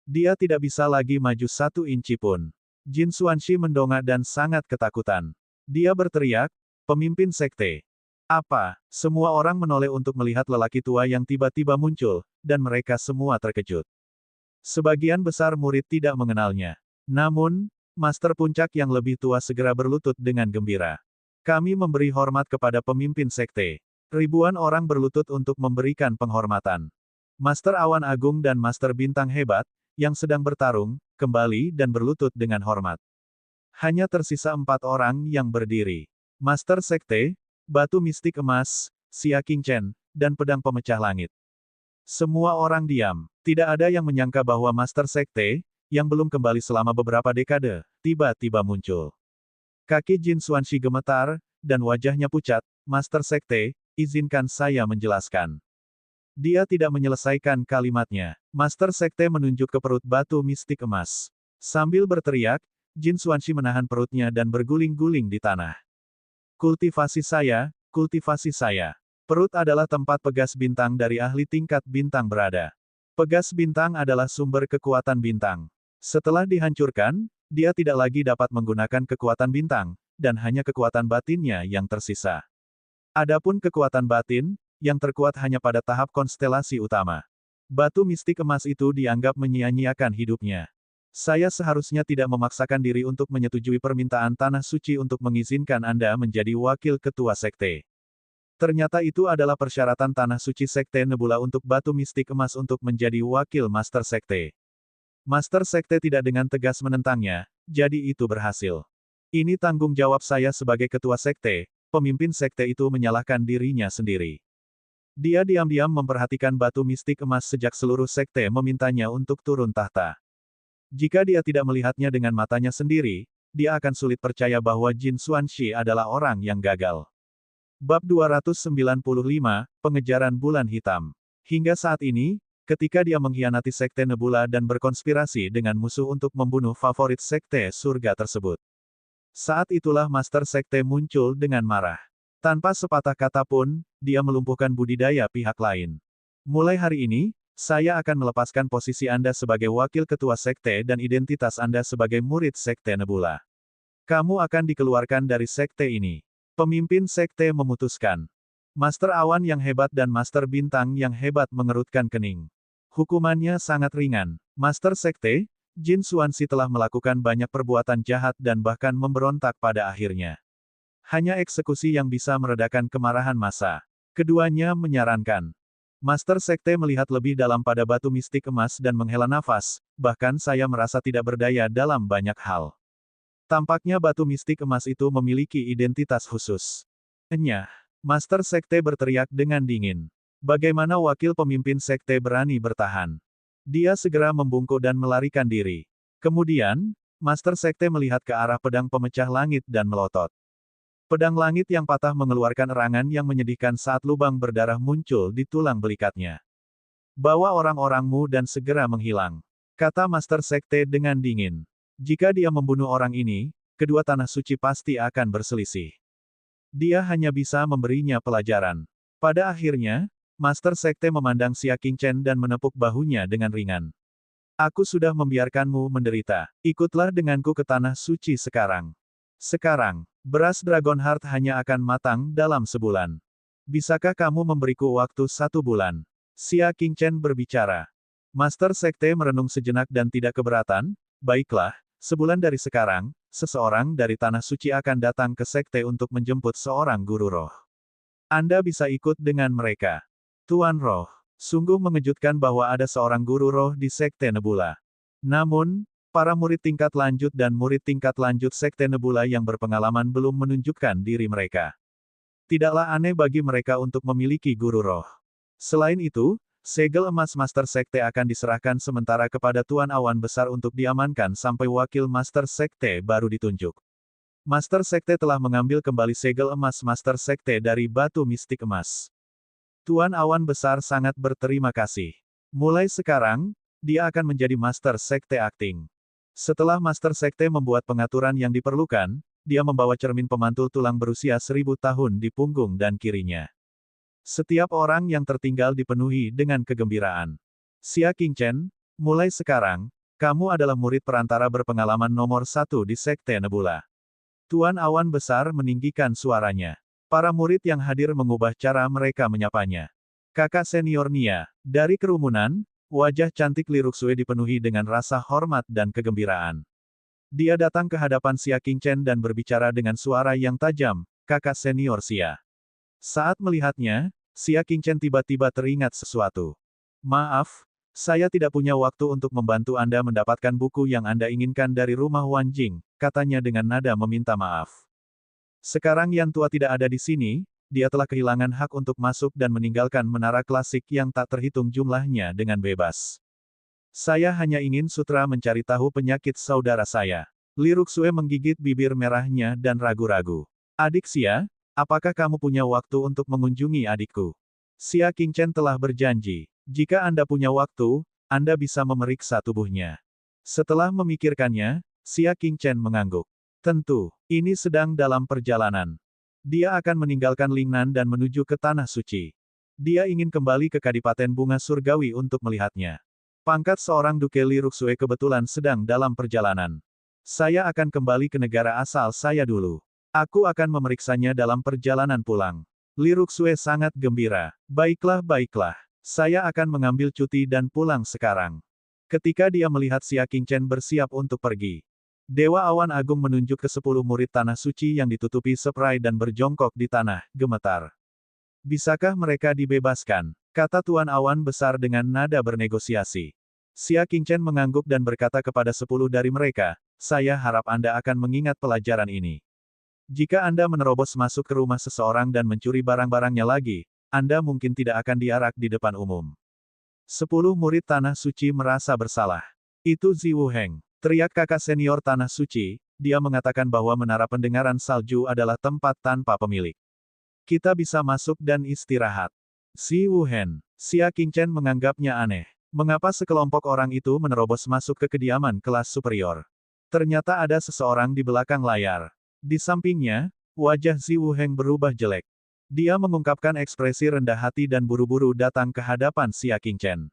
Dia tidak bisa lagi maju 1 inci pun. Jin Xuanxi mendongak dan sangat ketakutan. Dia berteriak, "Pemimpin sekte." Apa? Semua orang menoleh untuk melihat lelaki tua yang tiba-tiba muncul, dan mereka semua terkejut. Sebagian besar murid tidak mengenalnya. Namun, Master Puncak yang lebih tua segera berlutut dengan gembira. "Kami memberi hormat kepada pemimpin sekte." Ribuan orang berlutut untuk memberikan penghormatan. Master Awan Agung dan Master Bintang Hebat, yang sedang bertarung, kembali dan berlutut dengan hormat. Hanya tersisa 4 orang yang berdiri. Master Sekte, batu mistik emas, Xia Qingchen, dan pedang pemecah langit. Semua orang diam. Tidak ada yang menyangka bahwa Master Sekte, yang belum kembali selama beberapa dekade, tiba-tiba muncul. Kaki Jin Xuanxi gemetar, dan wajahnya pucat. Master Sekte, izinkan saya menjelaskan. Dia tidak menyelesaikan kalimatnya. Master Sekte menunjuk ke perut batu mistik emas. Sambil berteriak, Jin Xuanxi menahan perutnya dan berguling-guling di tanah. Kultivasi saya, kultivasi saya. Perut adalah tempat pegas bintang dari ahli tingkat bintang berada. Pegas bintang adalah sumber kekuatan bintang. Setelah dihancurkan, dia tidak lagi dapat menggunakan kekuatan bintang, dan hanya kekuatan batinnya yang tersisa. Adapun kekuatan batin, yang terkuat hanya pada tahap konstelasi utama. Batu mistik emas itu dianggap menyia-nyiakan hidupnya. Saya seharusnya tidak memaksakan diri untuk menyetujui permintaan Tanah Suci untuk mengizinkan Anda menjadi wakil ketua sekte. Ternyata itu adalah persyaratan Tanah Suci Sekte Nebula untuk batu mistik emas untuk menjadi wakil Master Sekte. Master Sekte tidak dengan tegas menentangnya, jadi itu berhasil. Ini tanggung jawab saya sebagai ketua sekte, pemimpin sekte itu menyalahkan dirinya sendiri. Dia diam-diam memperhatikan batu mistik emas sejak seluruh sekte memintanya untuk turun tahta. Jika dia tidak melihatnya dengan matanya sendiri, dia akan sulit percaya bahwa Jin Xuanxi adalah orang yang gagal. Bab 295, Pengejaran Bulan Hitam. Hingga saat ini, ketika dia mengkhianati Sekte Nebula dan berkonspirasi dengan musuh untuk membunuh favorit Sekte Surga tersebut. Saat itulah Master Sekte muncul dengan marah. Tanpa sepatah kata pun, dia melumpuhkan budidaya pihak lain. Mulai hari ini, saya akan melepaskan posisi Anda sebagai wakil ketua Sekte dan identitas Anda sebagai murid Sekte Nebula. Kamu akan dikeluarkan dari Sekte ini. Pemimpin Sekte memutuskan. Master Awan yang hebat dan Master Bintang yang hebat mengerutkan kening. Hukumannya sangat ringan. Master Sekte, Jin Xuanxi telah melakukan banyak perbuatan jahat dan bahkan memberontak pada akhirnya. Hanya eksekusi yang bisa meredakan kemarahan massa. Keduanya menyarankan. Master Sekte melihat lebih dalam pada batu mistik emas dan menghela nafas, bahkan saya merasa tidak berdaya dalam banyak hal. Tampaknya batu mistik emas itu memiliki identitas khusus. Enyah. Master Sekte berteriak dengan dingin. Bagaimana wakil pemimpin sekte berani bertahan? Dia segera membungkuk dan melarikan diri. Kemudian, Master Sekte melihat ke arah pedang pemecah langit dan melotot. Pedang langit yang patah mengeluarkan erangan yang menyedihkan saat lubang berdarah muncul di tulang belikatnya. Bawa orang-orangmu dan segera menghilang, kata Master Sekte dengan dingin. Jika dia membunuh orang ini, kedua Tanah Suci pasti akan berselisih. Dia hanya bisa memberinya pelajaran. Pada akhirnya, Master Sekte memandang Xia Qingchen dan menepuk bahunya dengan ringan. Aku sudah membiarkanmu menderita. Ikutlah denganku ke Tanah Suci sekarang. Sekarang, beras Dragon Heart hanya akan matang dalam sebulan. Bisakah kamu memberiku waktu 1 bulan? Xia Qingchen berbicara. Master Sekte merenung sejenak dan tidak keberatan. Baiklah, sebulan dari sekarang, seseorang dari Tanah Suci akan datang ke sekte untuk menjemput seorang guru roh. Anda bisa ikut dengan mereka. Tuan Roh, sungguh mengejutkan bahwa ada seorang guru roh di Sekte Nebula. Namun, para murid tingkat lanjut dan murid tingkat lanjut Sekte Nebula yang berpengalaman belum menunjukkan diri mereka. Tidaklah aneh bagi mereka untuk memiliki guru roh. Selain itu, segel emas Master Sekte akan diserahkan sementara kepada Tuan Awan Besar untuk diamankan sampai wakil Master Sekte baru ditunjuk. Master Sekte telah mengambil kembali segel emas Master Sekte dari batu mistik emas. Tuan Awan Besar sangat berterima kasih. Mulai sekarang, dia akan menjadi Master Sekte Akting. Setelah Master Sekte membuat pengaturan yang diperlukan, dia membawa cermin pemantul tulang berusia 1000 tahun di punggung dan kirinya. Setiap orang yang tertinggal dipenuhi dengan kegembiraan. Xia Qingchen, mulai sekarang, kamu adalah murid perantara berpengalaman nomor 1 di Sekte Nebula. Tuan Awan Besar meninggikan suaranya. Para murid yang hadir mengubah cara mereka menyapanya. Kakak senior Nia, dari kerumunan, wajah cantik Li Ruxue dipenuhi dengan rasa hormat dan kegembiraan. Dia datang ke hadapan Xia Qingchen dan berbicara dengan suara yang tajam, kakak senior Xia. Saat melihatnya, Xia Qingchen tiba-tiba teringat sesuatu. Maaf, saya tidak punya waktu untuk membantu Anda mendapatkan buku yang Anda inginkan dari rumah Wan Jing, katanya dengan nada meminta maaf. Sekarang Yan Tua tidak ada di sini, dia telah kehilangan hak untuk masuk dan meninggalkan menara klasik yang tak terhitung jumlahnya dengan bebas. Saya hanya ingin sutra mencari tahu penyakit saudara saya. Li Ruxue menggigit bibir merahnya dan ragu-ragu. Adik Xia, apakah kamu punya waktu untuk mengunjungi adikku? Xia Qingchen telah berjanji, jika Anda punya waktu, Anda bisa memeriksa tubuhnya. Setelah memikirkannya, Xia Qingchen mengangguk. Tentu, ini sedang dalam perjalanan. Dia akan meninggalkan Lingnan dan menuju ke Tanah Suci. Dia ingin kembali ke Kadipaten Bunga Surgawi untuk melihatnya. Pangkat seorang Duke Li Ruxue kebetulan sedang dalam perjalanan. Saya akan kembali ke negara asal saya dulu. Aku akan memeriksanya dalam perjalanan pulang. Li Ruxue sangat gembira. Baiklah, baiklah. Saya akan mengambil cuti dan pulang sekarang. Ketika dia melihat Xia Qingchen bersiap untuk pergi, Dewa Awan Agung menunjuk ke 10 murid Tanah Suci yang ditutupi spray dan berjongkok di tanah, gemetar. Bisakah mereka dibebaskan? Kata Tuan Awan Besar dengan nada bernegosiasi. Xia Qingchen mengangguk dan berkata kepada 10 dari mereka, saya harap Anda akan mengingat pelajaran ini. Jika Anda menerobos masuk ke rumah seseorang dan mencuri barang-barangnya lagi, Anda mungkin tidak akan diarak di depan umum. 10 murid Tanah Suci merasa bersalah. Itu Ziwu Heng. Teriak kakak senior Tanah Suci, dia mengatakan bahwa menara pendengaran salju adalah tempat tanpa pemilik. Kita bisa masuk dan istirahat. Ziwu Hen. Xia Qingchen menganggapnya aneh. Mengapa sekelompok orang itu menerobos masuk ke kediaman kelas superior? Ternyata ada seseorang di belakang layar. Di sampingnya, wajah Ziwu Heng berubah jelek. Dia mengungkapkan ekspresi rendah hati dan buru-buru datang ke hadapan Xia Qingchen.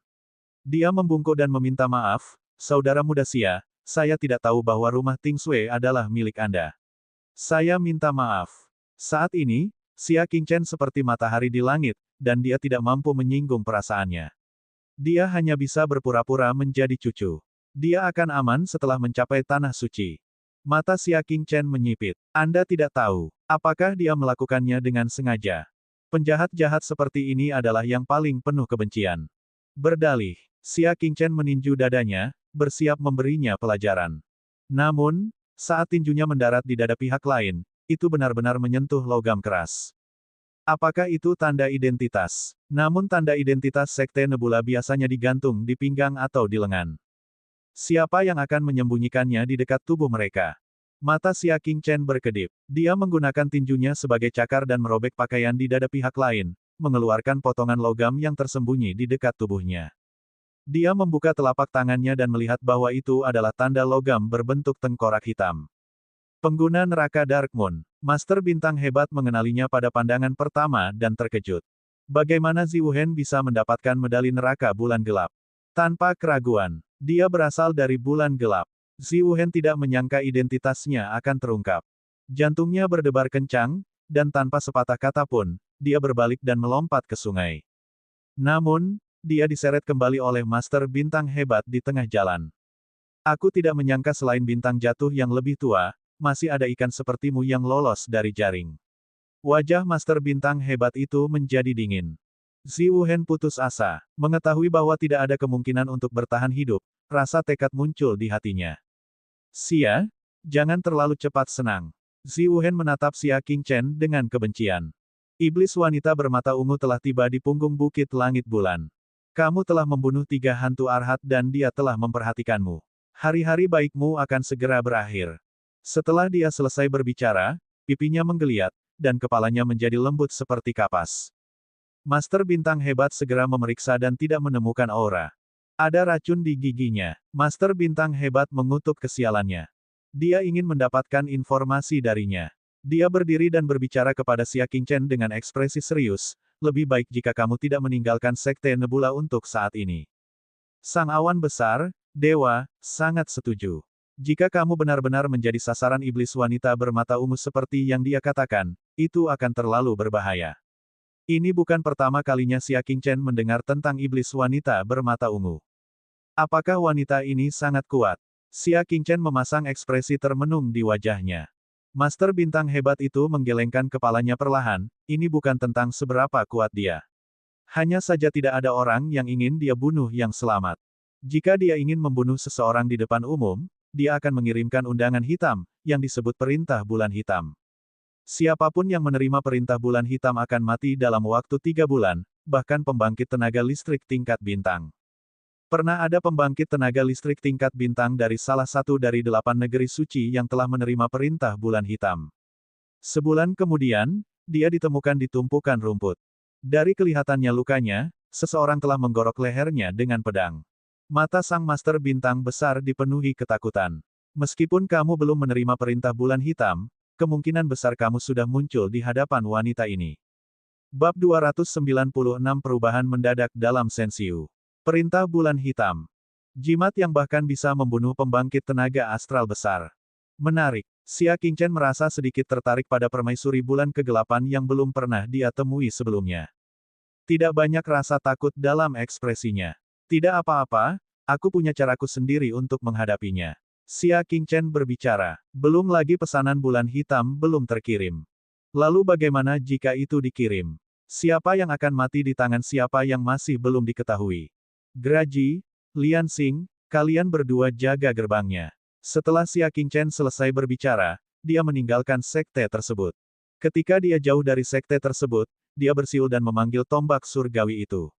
Dia membungkuk dan meminta maaf, saudara muda Xia, saya tidak tahu bahwa rumah Ting Sui adalah milik Anda. Saya minta maaf. Saat ini, Xia Qingchen seperti matahari di langit, dan dia tidak mampu menyinggung perasaannya. Dia hanya bisa berpura-pura menjadi cucu. Dia akan aman setelah mencapai Tanah Suci. Mata Xia Qingchen menyipit. Anda tidak tahu, apakah dia melakukannya dengan sengaja. Penjahat-jahat seperti ini adalah yang paling penuh kebencian. Berdalih, Xia Qingchen meninju dadanya, bersiap memberinya pelajaran. Namun, saat tinjunya mendarat di dada pihak lain, itu benar-benar menyentuh logam keras. Apakah itu tanda identitas? Namun tanda identitas Sekte Nebula biasanya digantung di pinggang atau di lengan. Siapa yang akan menyembunyikannya di dekat tubuh mereka? Mata Xia Qingchen berkedip. Dia menggunakan tinjunya sebagai cakar dan merobek pakaian di dada pihak lain, mengeluarkan potongan logam yang tersembunyi di dekat tubuhnya. Dia membuka telapak tangannya dan melihat bahwa itu adalah tanda logam berbentuk tengkorak hitam. Pengguna neraka Dark Moon, Master Bintang Hebat mengenalinya pada pandangan pertama dan terkejut. Bagaimana Ziwu Hen bisa mendapatkan medali neraka bulan gelap? Tanpa keraguan, dia berasal dari bulan gelap. Ziwu Hen tidak menyangka identitasnya akan terungkap. Jantungnya berdebar kencang, dan tanpa sepatah kata pun, dia berbalik dan melompat ke sungai. Namun, dia diseret kembali oleh Master Bintang Hebat di tengah jalan. Aku tidak menyangka selain bintang jatuh yang lebih tua, masih ada ikan sepertimu yang lolos dari jaring. Wajah Master Bintang Hebat itu menjadi dingin. Ziwu Hen putus asa, mengetahui bahwa tidak ada kemungkinan untuk bertahan hidup, rasa tekad muncul di hatinya. Xia, jangan terlalu cepat senang. Ziwu Hen menatap Xia Qingchen dengan kebencian. Iblis wanita bermata ungu telah tiba di punggung bukit langit bulan. Kamu telah membunuh 3 hantu Arhat dan dia telah memperhatikanmu. Hari-hari baikmu akan segera berakhir. Setelah dia selesai berbicara, pipinya menggeliat, dan kepalanya menjadi lembut seperti kapas. Master Bintang Hebat segera memeriksa dan tidak menemukan aura. Ada racun di giginya. Master Bintang Hebat mengutuk kesialannya. Dia ingin mendapatkan informasi darinya. Dia berdiri dan berbicara kepada Xia Qingchen dengan ekspresi serius, lebih baik jika kamu tidak meninggalkan Sekte Nebula untuk saat ini. Sang Awan Besar, Dewa, sangat setuju. Jika kamu benar-benar menjadi sasaran iblis wanita bermata ungu seperti yang dia katakan, itu akan terlalu berbahaya. Ini bukan pertama kalinya Xia Qingchen mendengar tentang iblis wanita bermata ungu. Apakah wanita ini sangat kuat? Xia Qingchen memasang ekspresi termenung di wajahnya. Master Bintang Hebat itu menggelengkan kepalanya perlahan, ini bukan tentang seberapa kuat dia. Hanya saja tidak ada orang yang ingin dia bunuh yang selamat. Jika dia ingin membunuh seseorang di depan umum, dia akan mengirimkan undangan hitam, yang disebut perintah bulan hitam. Siapapun yang menerima perintah bulan hitam akan mati dalam waktu 3 bulan, bahkan pembangkit tenaga listrik tingkat bintang. Pernah ada pembangkit tenaga listrik tingkat bintang dari salah satu dari 8 negeri suci yang telah menerima perintah bulan hitam. Sebulan kemudian, dia ditemukan di tumpukan rumput. Dari kelihatannya lukanya, seseorang telah menggorok lehernya dengan pedang. Mata sang master bintang besar dipenuhi ketakutan. Meskipun kamu belum menerima perintah bulan hitam, kemungkinan besar kamu sudah muncul di hadapan wanita ini. Bab 296 Perubahan mendadak dalam Sensiu. Perintah bulan hitam. Jimat yang bahkan bisa membunuh pembangkit tenaga astral besar. Menarik. Xia Qingchen merasa sedikit tertarik pada permaisuri bulan kegelapan yang belum pernah dia temui sebelumnya. Tidak banyak rasa takut dalam ekspresinya. Tidak apa-apa, aku punya caraku sendiri untuk menghadapinya. Xia Qingchen berbicara. Belum lagi pesanan bulan hitam belum terkirim. Lalu bagaimana jika itu dikirim? Siapa yang akan mati di tangan siapa yang masih belum diketahui? Graji, Lian Xing, kalian berdua jaga gerbangnya. Setelah Xia Qingchen selesai berbicara, dia meninggalkan sekte tersebut. Ketika dia jauh dari sekte tersebut, dia bersiul dan memanggil tombak surgawi itu.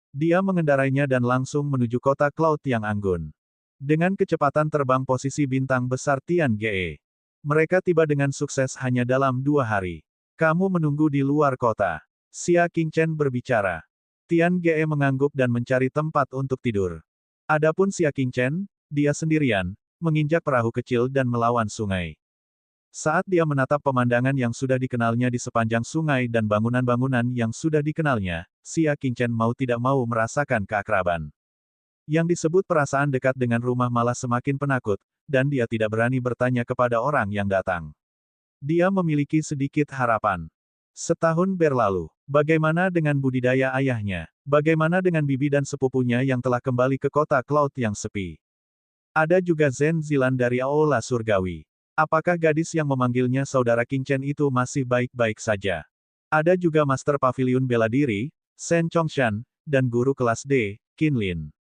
Dia mengendarainya dan langsung menuju kota Cloud yang anggun. Dengan kecepatan terbang posisi bintang besar Tian Ge. Mereka tiba dengan sukses hanya dalam 2 hari. Kamu menunggu di luar kota. Xia Qingchen berbicara. Tian Ge mengangguk dan mencari tempat untuk tidur. Adapun Xia Qingchen, dia sendirian, menginjak perahu kecil dan melawan sungai. Saat dia menatap pemandangan yang sudah dikenalnya di sepanjang sungai dan bangunan-bangunan yang sudah dikenalnya, Xia Qingchen mau tidak mau merasakan keakraban. Yang disebut perasaan dekat dengan rumah malah semakin penakut, dan dia tidak berani bertanya kepada orang yang datang. Dia memiliki sedikit harapan. Setahun berlalu. Bagaimana dengan budidaya ayahnya? Bagaimana dengan bibi dan sepupunya yang telah kembali ke kota Cloud yang sepi? Ada juga Zhen Zilan dari Aula Surgawi. Apakah gadis yang memanggilnya saudara Qingchen itu masih baik-baik saja? Ada juga Master Pavilion Bela Diri, Shen Chongshan, dan guru kelas D, Qin Lin.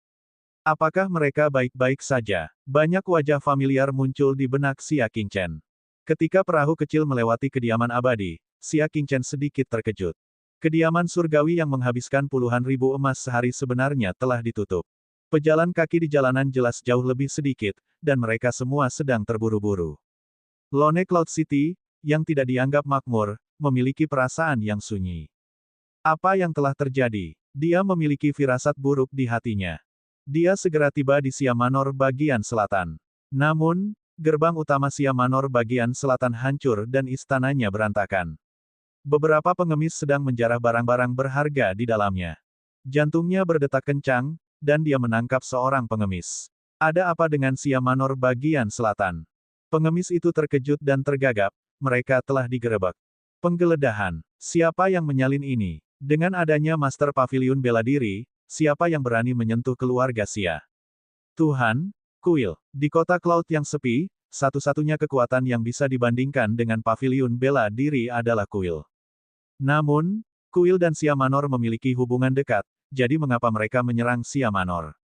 Apakah mereka baik-baik saja? Banyak wajah familiar muncul di benak Xia Qingchen. Ketika perahu kecil melewati kediaman abadi, Xia Qingchen sedikit terkejut. Kediaman surgawi yang menghabiskan puluhan ribu emas sehari sebenarnya telah ditutup. Pejalan kaki di jalanan jelas jauh lebih sedikit, dan mereka semua sedang terburu-buru. Lone Cloud City, yang tidak dianggap makmur, memiliki perasaan yang sunyi. Apa yang telah terjadi? Dia memiliki firasat buruk di hatinya. Dia segera tiba di Xia Manor bagian selatan. Namun, gerbang utama Xia Manor bagian selatan hancur dan istananya berantakan. Beberapa pengemis sedang menjarah barang-barang berharga di dalamnya. Jantungnya berdetak kencang, dan dia menangkap seorang pengemis. Ada apa dengan Xia Manor bagian selatan? Pengemis itu terkejut dan tergagap, mereka telah digerebek. Penggeledahan. Siapa yang menyalin ini? Dengan adanya Master Pavilion Bela Diri, siapa yang berani menyentuh keluarga Xia? Tuhan, kuil. Di kota Cloud yang sepi, satu-satunya kekuatan yang bisa dibandingkan dengan Pavilion Bela Diri adalah kuil. Namun, kuil dan Xia Manor memiliki hubungan dekat, jadi mengapa mereka menyerang Xia Manor?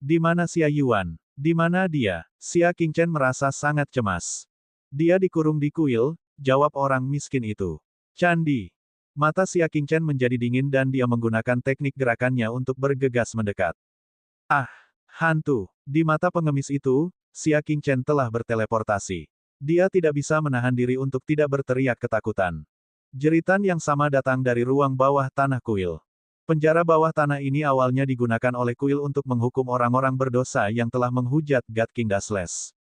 Di mana Xia Yuan? Di mana dia? Xia Qingchen merasa sangat cemas. Dia dikurung di kuil, jawab orang miskin itu. Candi. Mata Xia Qingchen menjadi dingin dan dia menggunakan teknik gerakannya untuk bergegas mendekat. Ah, hantu. Di mata pengemis itu, Xia Qingchen telah berteleportasi. Dia tidak bisa menahan diri untuk tidak berteriak ketakutan. Jeritan yang sama datang dari ruang bawah tanah kuil. Penjara bawah tanah ini awalnya digunakan oleh kuil untuk menghukum orang-orang berdosa yang telah menghujat God King Dashless.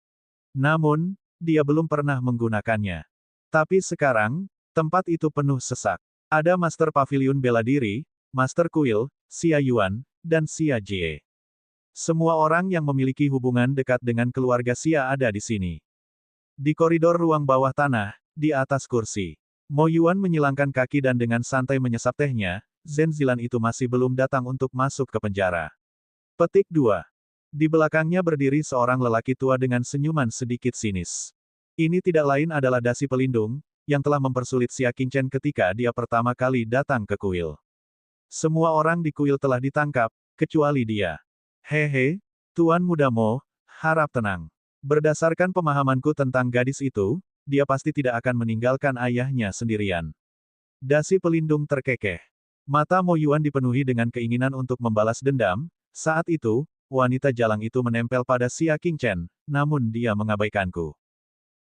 Namun, dia belum pernah menggunakannya. Tapi sekarang, tempat itu penuh sesak. Ada Master Pavilion Bela Diri, Master Kuil, Xia Yuan, dan Xia Jie. Semua orang yang memiliki hubungan dekat dengan keluarga Xia ada di sini. Di koridor ruang bawah tanah, di atas kursi. Mo Yuan menyilangkan kaki dan dengan santai menyesap tehnya, Zhen Zilan itu masih belum datang untuk masuk ke penjara. Petik 2. Di belakangnya berdiri seorang lelaki tua dengan senyuman sedikit sinis. Ini tidak lain adalah dasi pelindung, yang telah mempersulit Xia Qingchen ketika dia pertama kali datang ke kuil. Semua orang di kuil telah ditangkap, kecuali dia. Hehe, Tuan Muda Mo, harap tenang. Berdasarkan pemahamanku tentang gadis itu, dia pasti tidak akan meninggalkan ayahnya sendirian. Dasi pelindung terkekeh. Mata Mo Yuan dipenuhi dengan keinginan untuk membalas dendam. Saat itu, wanita jalang itu menempel pada Xia Qingchen, namun dia mengabaikanku.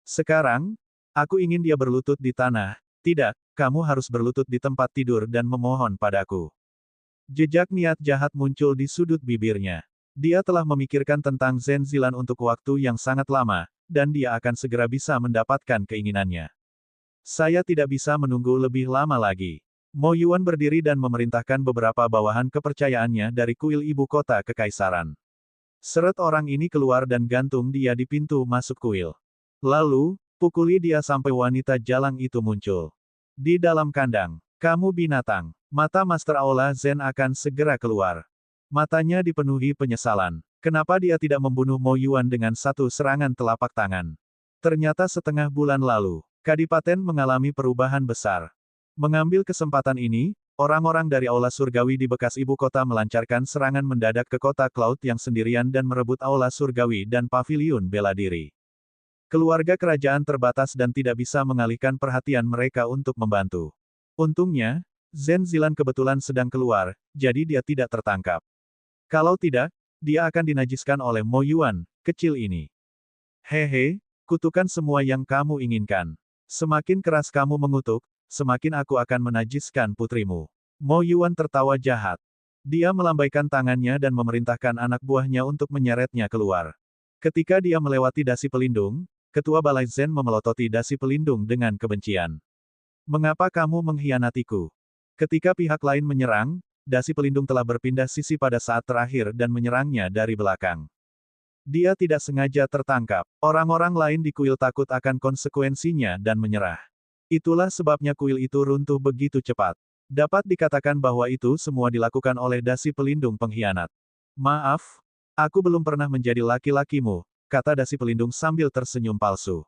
Sekarang, aku ingin dia berlutut di tanah. Tidak, kamu harus berlutut di tempat tidur dan memohon padaku. Jejak niat jahat muncul di sudut bibirnya. Dia telah memikirkan tentang Zhen Zilan untuk waktu yang sangat lama, dan dia akan segera bisa mendapatkan keinginannya. Saya tidak bisa menunggu lebih lama lagi. Mo Yuan berdiri dan memerintahkan beberapa bawahan kepercayaannya dari kuil ibu kota kekaisaran. Seret orang ini keluar dan gantung dia di pintu masuk kuil. Lalu, pukuli dia sampai wanita jalang itu muncul. Di dalam kandang, kamu binatang. Mata Master Aula Zen akan segera keluar. Matanya dipenuhi penyesalan. Kenapa dia tidak membunuh Mo Yuan dengan satu serangan telapak tangan? Ternyata setengah bulan lalu, Kadipaten mengalami perubahan besar. Mengambil kesempatan ini, orang-orang dari Aula Surgawi di bekas ibu kota melancarkan serangan mendadak ke kota Cloud yang sendirian dan merebut Aula Surgawi dan Paviliun Bela Diri. Keluarga kerajaan terbatas dan tidak bisa mengalihkan perhatian mereka untuk membantu. Untungnya, Zhen Zilan kebetulan sedang keluar, jadi dia tidak tertangkap. Kalau tidak, dia akan dinajiskan oleh Mo Yuan, kecil ini. Hehe, kutukan semua yang kamu inginkan. Semakin keras kamu mengutuk, semakin aku akan menajiskan putrimu. Mo Yuan tertawa jahat. Dia melambaikan tangannya dan memerintahkan anak buahnya untuk menyeretnya keluar. Ketika dia melewati dasi pelindung, Ketua Balai Zen memelototi dasi pelindung dengan kebencian. Mengapa kamu mengkhianatiku? Ketika pihak lain menyerang, dasi pelindung telah berpindah sisi pada saat terakhir dan menyerangnya dari belakang. Dia tidak sengaja tertangkap. Orang-orang lain di kuil takut akan konsekuensinya dan menyerah. Itulah sebabnya kuil itu runtuh begitu cepat. Dapat dikatakan bahwa itu semua dilakukan oleh dasi pelindung pengkhianat. Maaf, aku belum pernah menjadi laki-lakimu, kata dasi pelindung sambil tersenyum palsu.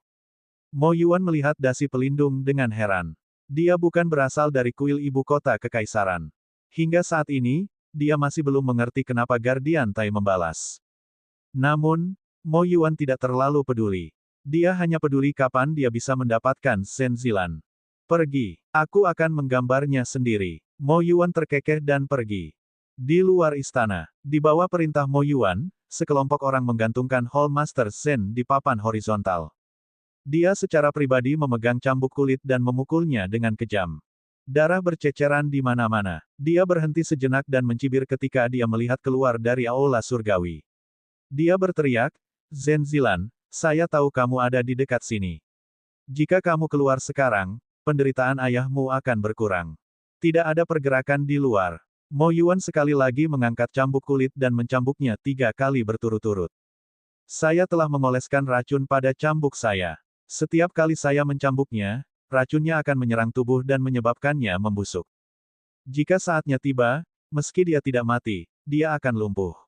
Mo Yuan melihat dasi pelindung dengan heran. Dia bukan berasal dari kuil ibu kota kekaisaran. Hingga saat ini, dia masih belum mengerti kenapa Guardian Tai membalas. Namun, Mo Yuan tidak terlalu peduli. Dia hanya peduli kapan dia bisa mendapatkan Zhen Zilan. Pergi. Aku akan menggambarnya sendiri. Mo Yuan terkekeh dan pergi. Di luar istana, di bawah perintah Mo Yuan, sekelompok orang menggantungkan Hall Master Zen di papan horizontal. Dia secara pribadi memegang cambuk kulit dan memukulnya dengan kejam. Darah berceceran di mana-mana. Dia berhenti sejenak dan mencibir ketika dia melihat keluar dari aula surgawi. Dia berteriak, Zhen Zilan, saya tahu kamu ada di dekat sini. Jika kamu keluar sekarang, penderitaan ayahmu akan berkurang. Tidak ada pergerakan di luar. Mo Yuan sekali lagi mengangkat cambuk kulit dan mencambuknya 3 kali berturut-turut. Saya telah mengoleskan racun pada cambuk saya. Setiap kali saya mencambuknya, racunnya akan menyerang tubuh dan menyebabkannya membusuk. Jika saatnya tiba, meski dia tidak mati, dia akan lumpuh.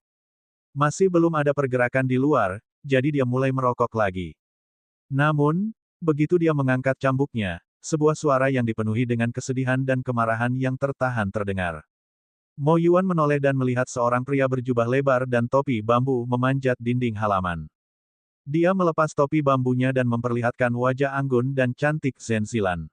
Masih belum ada pergerakan di luar, jadi dia mulai merokok lagi. Namun, begitu dia mengangkat cambuknya, sebuah suara yang dipenuhi dengan kesedihan dan kemarahan yang tertahan terdengar. Mo Yuan menoleh dan melihat seorang pria berjubah lebar dan topi bambu memanjat dinding halaman. Dia melepas topi bambunya dan memperlihatkan wajah anggun dan cantik Zhen Zilan.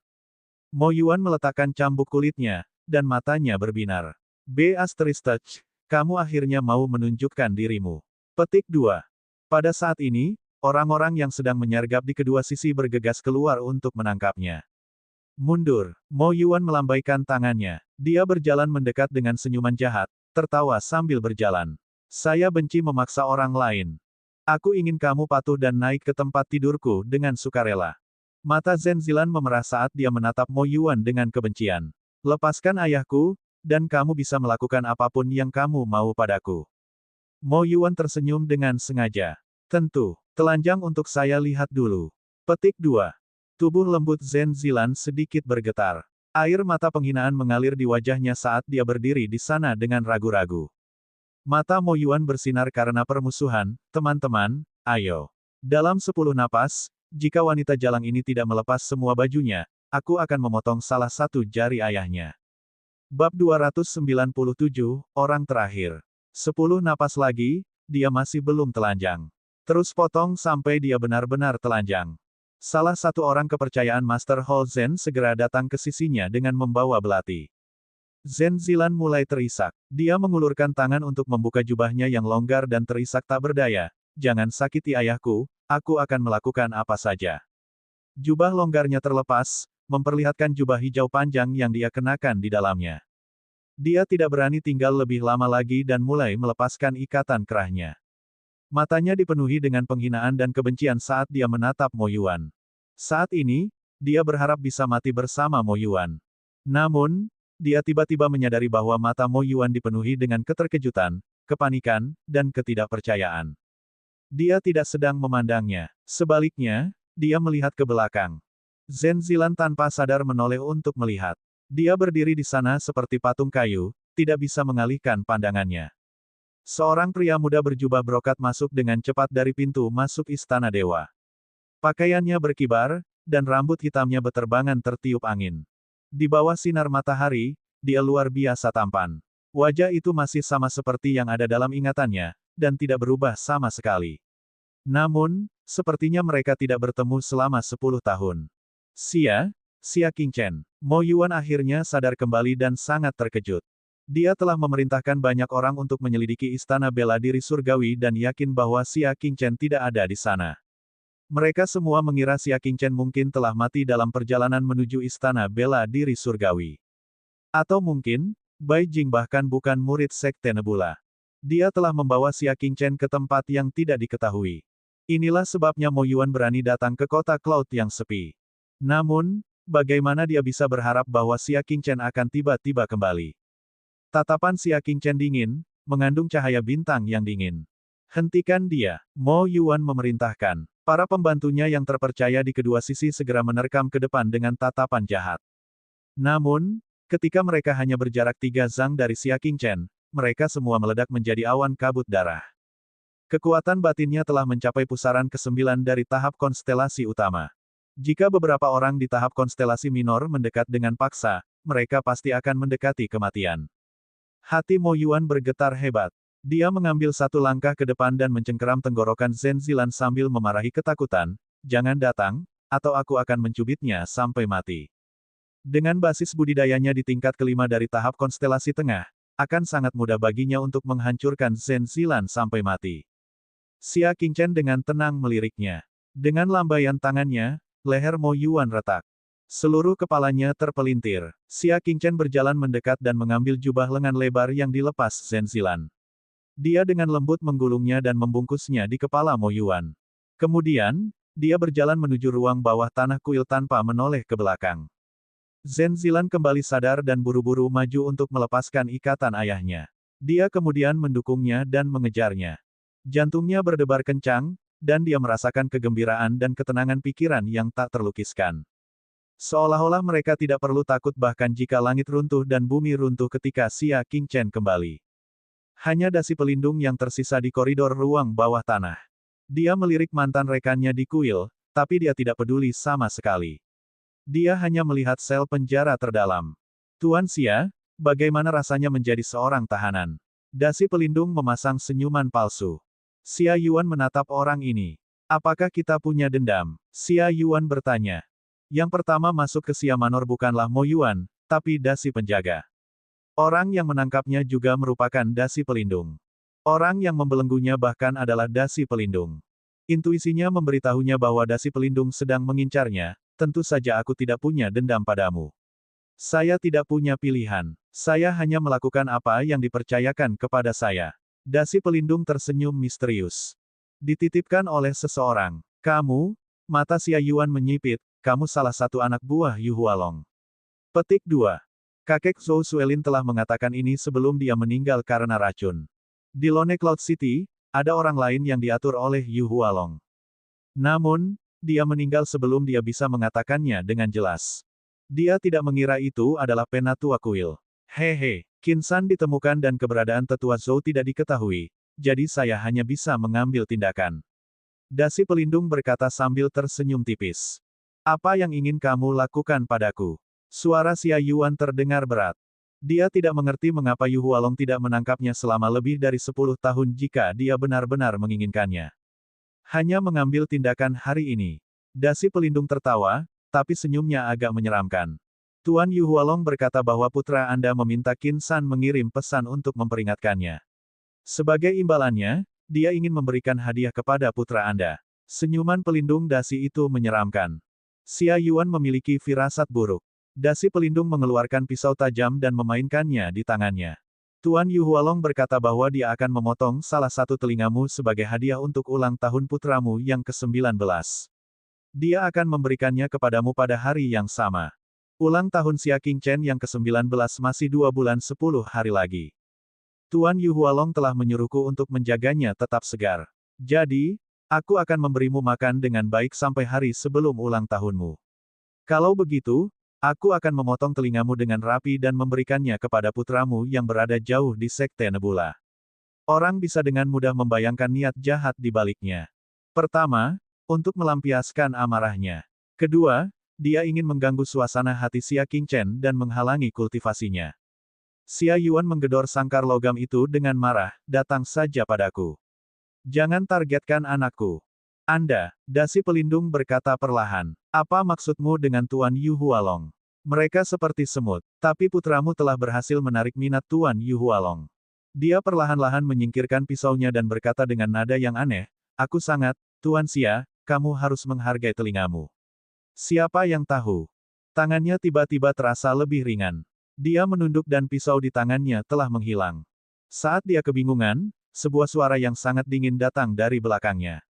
Mo Yuan meletakkan cambuk kulitnya, dan matanya berbinar. B***Touch. Kamu akhirnya mau menunjukkan dirimu. Petik 2. Pada saat ini, orang-orang yang sedang menyergap di kedua sisi bergegas keluar untuk menangkapnya. Mundur. Mo Yuan melambaikan tangannya. Dia berjalan mendekat dengan senyuman jahat, tertawa sambil berjalan. Saya benci memaksa orang lain. Aku ingin kamu patuh dan naik ke tempat tidurku dengan sukarela. Mata Zhen Zilan memerah saat dia menatap Mo Yuan dengan kebencian. Lepaskan ayahku, dan kamu bisa melakukan apapun yang kamu mau padaku. Mo Yuan tersenyum dengan sengaja. Tentu, telanjang untuk saya lihat dulu. Petik 2. Tubuh lembut Zhen Zilan sedikit bergetar. Air mata penghinaan mengalir di wajahnya saat dia berdiri di sana dengan ragu-ragu. Mata Mo Yuan bersinar karena permusuhan, teman-teman, ayo. Dalam 10 napas, jika wanita jalang ini tidak melepas semua bajunya, aku akan memotong salah satu jari ayahnya. Bab 297, Orang Terakhir. 10 napas lagi, dia masih belum telanjang. Terus potong sampai dia benar-benar telanjang. Salah satu orang kepercayaan Master Hall Zen segera datang ke sisinya dengan membawa belati. Zen Zilan mulai terisak. Dia mengulurkan tangan untuk membuka jubahnya yang longgar dan terisak tak berdaya. Jangan sakiti ayahku, aku akan melakukan apa saja. Jubah longgarnya terlepas, memperlihatkan jubah hijau panjang yang dia kenakan di dalamnya. Dia tidak berani tinggal lebih lama lagi dan mulai melepaskan ikatan kerahnya. Matanya dipenuhi dengan penghinaan dan kebencian saat dia menatap Mo Yuan. Saat ini, dia berharap bisa mati bersama Mo Yuan. Namun, dia tiba-tiba menyadari bahwa mata Mo Yuan dipenuhi dengan keterkejutan, kepanikan, dan ketidakpercayaan. Dia tidak sedang memandangnya. Sebaliknya, dia melihat ke belakang. Zen Zilan tanpa sadar menoleh untuk melihat. Dia berdiri di sana seperti patung kayu, tidak bisa mengalihkan pandangannya. Seorang pria muda berjubah brokat masuk dengan cepat dari pintu masuk istana dewa. Pakaiannya berkibar, dan rambut hitamnya beterbangan tertiup angin. Di bawah sinar matahari, dia luar biasa tampan. Wajah itu masih sama seperti yang ada dalam ingatannya, dan tidak berubah sama sekali. Namun, sepertinya mereka tidak bertemu selama 10 tahun. Xia Qingchen. Mo Yuan akhirnya sadar kembali dan sangat terkejut. Dia telah memerintahkan banyak orang untuk menyelidiki istana bela diri surgawi dan yakin bahwa Xia Qingchen tidak ada di sana. Mereka semua mengira Xia Qingchen mungkin telah mati dalam perjalanan menuju istana bela diri surgawi. Atau mungkin, Bai Jing bahkan bukan murid Sekte Nebula. Dia telah membawa Xia Qingchen ke tempat yang tidak diketahui. Inilah sebabnya Mo Yuan berani datang ke kota Cloud yang sepi. Namun, bagaimana dia bisa berharap bahwa Xia Qingchen akan tiba-tiba kembali? Tatapan Xia Qingchen dingin, mengandung cahaya bintang yang dingin. Hentikan dia, Mo Yuan memerintahkan. Para pembantunya yang terpercaya di kedua sisi segera menerkam ke depan dengan tatapan jahat. Namun, ketika mereka hanya berjarak 3 zang dari Xia Qingchen, mereka semua meledak menjadi awan kabut darah. Kekuatan batinnya telah mencapai pusaran ke-9 dari tahap konstelasi utama. Jika beberapa orang di tahap konstelasi minor mendekat dengan paksa, mereka pasti akan mendekati kematian. Hati Mo Yuan bergetar hebat. Dia mengambil satu langkah ke depan dan mencengkeram tenggorokan Zen Zilan sambil memarahi ketakutan, "Jangan datang, atau aku akan mencubitnya sampai mati." Dengan basis budidayanya di tingkat kelima dari tahap konstelasi tengah, akan sangat mudah baginya untuk menghancurkan Zen Zilan sampai mati. Xia Qingchen dengan tenang meliriknya. Dengan lambaian tangannya, leher Mo Yuan retak. Seluruh kepalanya terpelintir. Xia Qingchen berjalan mendekat dan mengambil jubah lengan lebar yang dilepas Zen Zilan. Dia dengan lembut menggulungnya dan membungkusnya di kepala Mo Yuan. Kemudian, dia berjalan menuju ruang bawah tanah kuil tanpa menoleh ke belakang. Zen Zilan kembali sadar dan buru-buru maju untuk melepaskan ikatan ayahnya. Dia kemudian mendukungnya dan mengejarnya. Jantungnya berdebar kencang, dan dia merasakan kegembiraan dan ketenangan pikiran yang tak terlukiskan. Seolah-olah mereka tidak perlu takut bahkan jika langit runtuh dan bumi runtuh ketika Xia Qingchen kembali. Hanya dasi pelindung yang tersisa di koridor ruang bawah tanah. Dia melirik mantan rekannya di kuil, tapi dia tidak peduli sama sekali. Dia hanya melihat sel penjara terdalam. "Tuan Xia, bagaimana rasanya menjadi seorang tahanan?" Dasi pelindung memasang senyuman palsu. Xia Yuan menatap orang ini. "Apakah kita punya dendam?" Xia Yuan bertanya. Yang pertama masuk ke Xia Manor bukanlah Mo Yuan, tapi dasi penjaga. Orang yang menangkapnya juga merupakan dasi pelindung. Orang yang membelenggunya bahkan adalah dasi pelindung. Intuisinya memberitahunya bahwa dasi pelindung sedang mengincarnya, tentu saja aku tidak punya dendam padamu. Saya tidak punya pilihan. Saya hanya melakukan apa yang dipercayakan kepada saya. Dasi pelindung tersenyum misterius. Dititipkan oleh seseorang. Kamu, mata Xia Yuan menyipit, kamu salah satu anak buah Yu Hualong. Petik 2. Kakek Zhou Suelin telah mengatakan ini sebelum dia meninggal karena racun. Di Lone Cloud City, ada orang lain yang diatur oleh Yu Hualong. Namun, dia meninggal sebelum dia bisa mengatakannya dengan jelas. Dia tidak mengira itu adalah penatua kuil. Hehe, Qin San ditemukan dan keberadaan tetua Zhou tidak diketahui, jadi saya hanya bisa mengambil tindakan. Dasi pelindung berkata sambil tersenyum tipis. Apa yang ingin kamu lakukan padaku? Suara Xia Yuan terdengar berat. Dia tidak mengerti mengapa Yu Hualong tidak menangkapnya selama lebih dari 10 tahun jika dia benar-benar menginginkannya. Hanya mengambil tindakan hari ini. Dasi pelindung tertawa, tapi senyumnya agak menyeramkan. Tuan Yu Hualong berkata bahwa putra Anda meminta Qin San mengirim pesan untuk memperingatkannya. Sebagai imbalannya, dia ingin memberikan hadiah kepada putra Anda. Senyuman pelindung dasi itu menyeramkan. Xia Yuan memiliki firasat buruk. Dasi pelindung mengeluarkan pisau tajam dan memainkannya di tangannya. Tuan Yu Hualong berkata bahwa dia akan memotong salah satu telingamu sebagai hadiah untuk ulang tahun putramu yang ke-19. Dia akan memberikannya kepadamu pada hari yang sama. Ulang tahun Xia Qingchen yang ke-19 masih 2 bulan 10 hari lagi. Tuan Yu Hualong telah menyuruhku untuk menjaganya tetap segar. Jadi, aku akan memberimu makan dengan baik sampai hari sebelum ulang tahunmu. Kalau begitu, aku akan memotong telingamu dengan rapi dan memberikannya kepada putramu yang berada jauh di Sekte Nebula. Orang bisa dengan mudah membayangkan niat jahat di baliknya. Pertama, untuk melampiaskan amarahnya. Kedua, dia ingin mengganggu suasana hati Xia Qingchen dan menghalangi kultivasinya. Xia Yuan menggedor sangkar logam itu dengan marah, datang saja padaku. Jangan targetkan anakku. Anda, dasi pelindung berkata perlahan. Apa maksudmu dengan Tuan Yu Hualong? Mereka seperti semut, tapi putramu telah berhasil menarik minat Tuan Yu Hualong. Dia perlahan-lahan menyingkirkan pisaunya dan berkata dengan nada yang aneh, aku sangat, Tuan Xia, kamu harus menghargai telingamu. Siapa yang tahu? Tangannya tiba-tiba terasa lebih ringan. Dia menunduk dan pisau di tangannya telah menghilang. Saat dia kebingungan, sebuah suara yang sangat dingin datang dari belakangnya.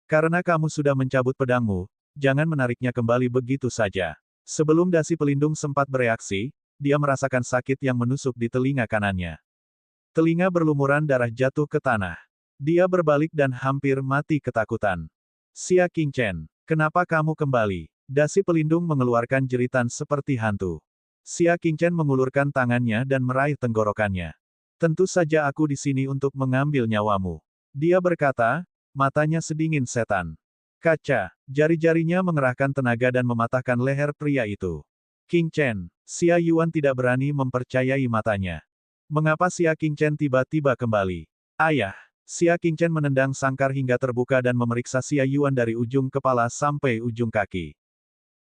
Karena kamu sudah mencabut pedangmu, jangan menariknya kembali begitu saja. Sebelum dasi pelindung sempat bereaksi, dia merasakan sakit yang menusuk di telinga kanannya. Telinga berlumuran darah jatuh ke tanah. Dia berbalik dan hampir mati ketakutan. Xia Qingchen, kenapa kamu kembali? Dasi pelindung mengeluarkan jeritan seperti hantu. Xia Qingchen mengulurkan tangannya dan meraih tenggorokannya. Tentu saja aku di sini untuk mengambil nyawamu. Dia berkata, matanya sedingin setan. Kaca, jari-jarinya mengerahkan tenaga dan mematahkan leher pria itu. Qingchen, Xia Yuan tidak berani mempercayai matanya. Mengapa Xia Qingchen tiba-tiba kembali? Ayah, Xia Qingchen menendang sangkar hingga terbuka dan memeriksa Xia Yuan dari ujung kepala sampai ujung kaki.